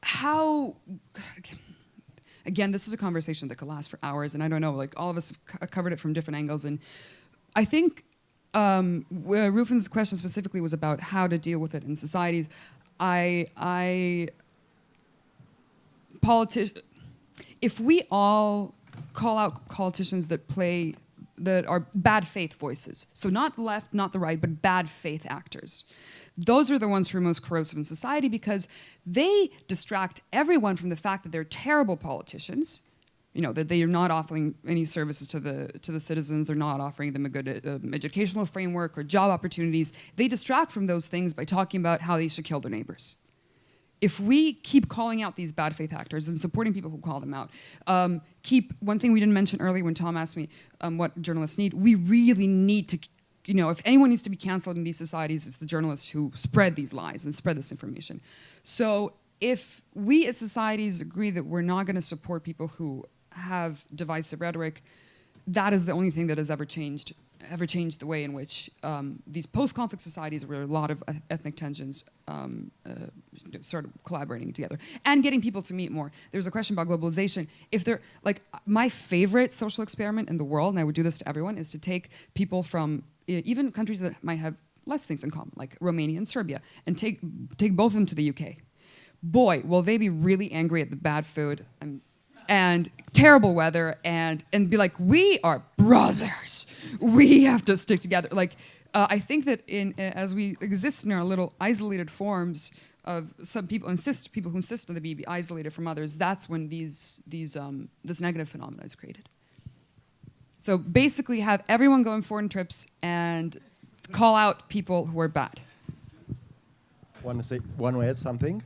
how, again, this is a conversation that could last for hours, and I don't know, like all of us have covered it from different angles, and I think Rufin's question specifically was about how to deal with it in societies. If we all call out politicians that are bad faith voices, so not the left, not the right, but bad faith actors, those are the ones who are most corrosive in society because they distract everyone from the fact that they're terrible politicians, that they are not offering any services to the citizens, they're not offering them a good educational framework or job opportunities. They distract from those things by talking about how they should kill their neighbors. If we keep calling out these bad faith actors and supporting people who call them out, one thing we didn't mention earlier when Tom asked me what journalists need, we really need to, if anyone needs to be canceled in these societies, it's the journalists who spread these lies and spread this information. So if we as societies agree that we're not going to support people who have divisive rhetoric, that is the only thing that has ever changed the way in which these post-conflict societies where a lot of ethnic tensions sort of collaborating together and getting people to meet more. There's a question about globalization. If they're like my favorite social experiment in the world, and I would do this to everyone, is to take people from even countries that might have less things in common, like Romania and Serbia, and take both of them to the UK. Boy, will they be really angry at the bad food and terrible weather and be like, we are brothers. We have to stick together. Like, I think that as we exist in our little isolated forms of some people who insist on be isolated from others, that's when this negative phenomenon is created. So basically have everyone go on foreign trips and call out people who are bad. Want to add something?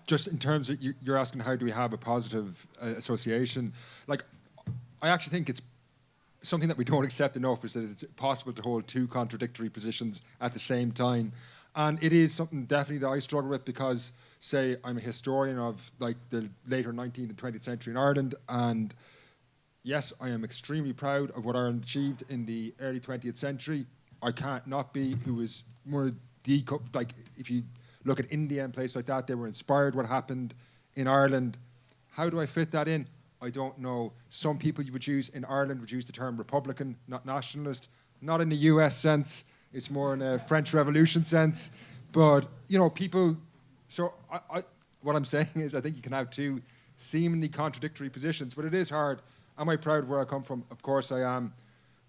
Just in terms of you're asking how do we have a positive association, like I actually think it's something that we don't accept enough is that it's possible to hold two contradictory positions at the same time, and it is something definitely that I struggle with because say I'm a historian of like the later 19th and 20th century in Ireland, and yes, I am extremely proud of what Ireland achieved in the early 20th century. I can't not be, who was more like if you look at India and places like that, they were inspired what happened in Ireland. How do I fit that in? I don't know. Some people you would use in Ireland would use the term Republican, not nationalist, not in the US sense. It's more in a French Revolution sense. But, you know, people, so what I'm saying is I think you can have two seemingly contradictory positions, but it is hard. Am I proud of where I come from? Of course I am.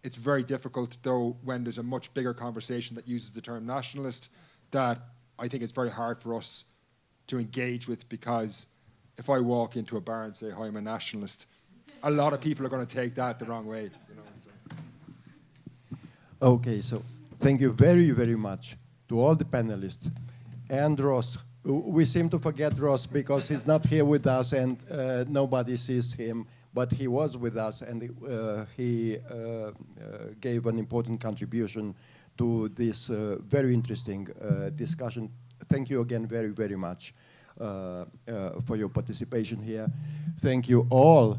It's very difficult, though, when there's a much bigger conversation that uses the term nationalist, that I think it's very hard for us to engage with, because if I walk into a bar and say, hi, I'm a nationalist, a lot of people are going to take that the wrong way. You know, so. Okay, so thank you very, very much to all the panelists. And Ross, we seem to forget Ross because he's not here with us and nobody sees him, but he was with us and he gave an important contribution to this very interesting discussion. Thank you again very, very much for your participation here. Thank you all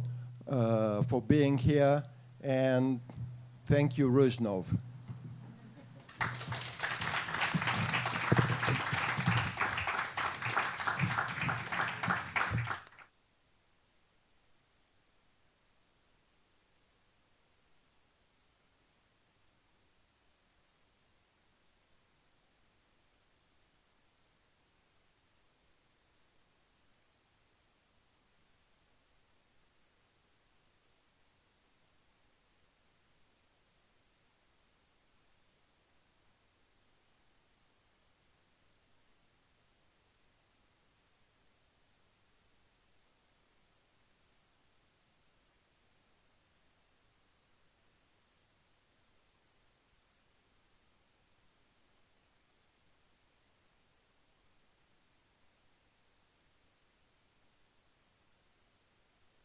for being here, and thank you, Râșnov.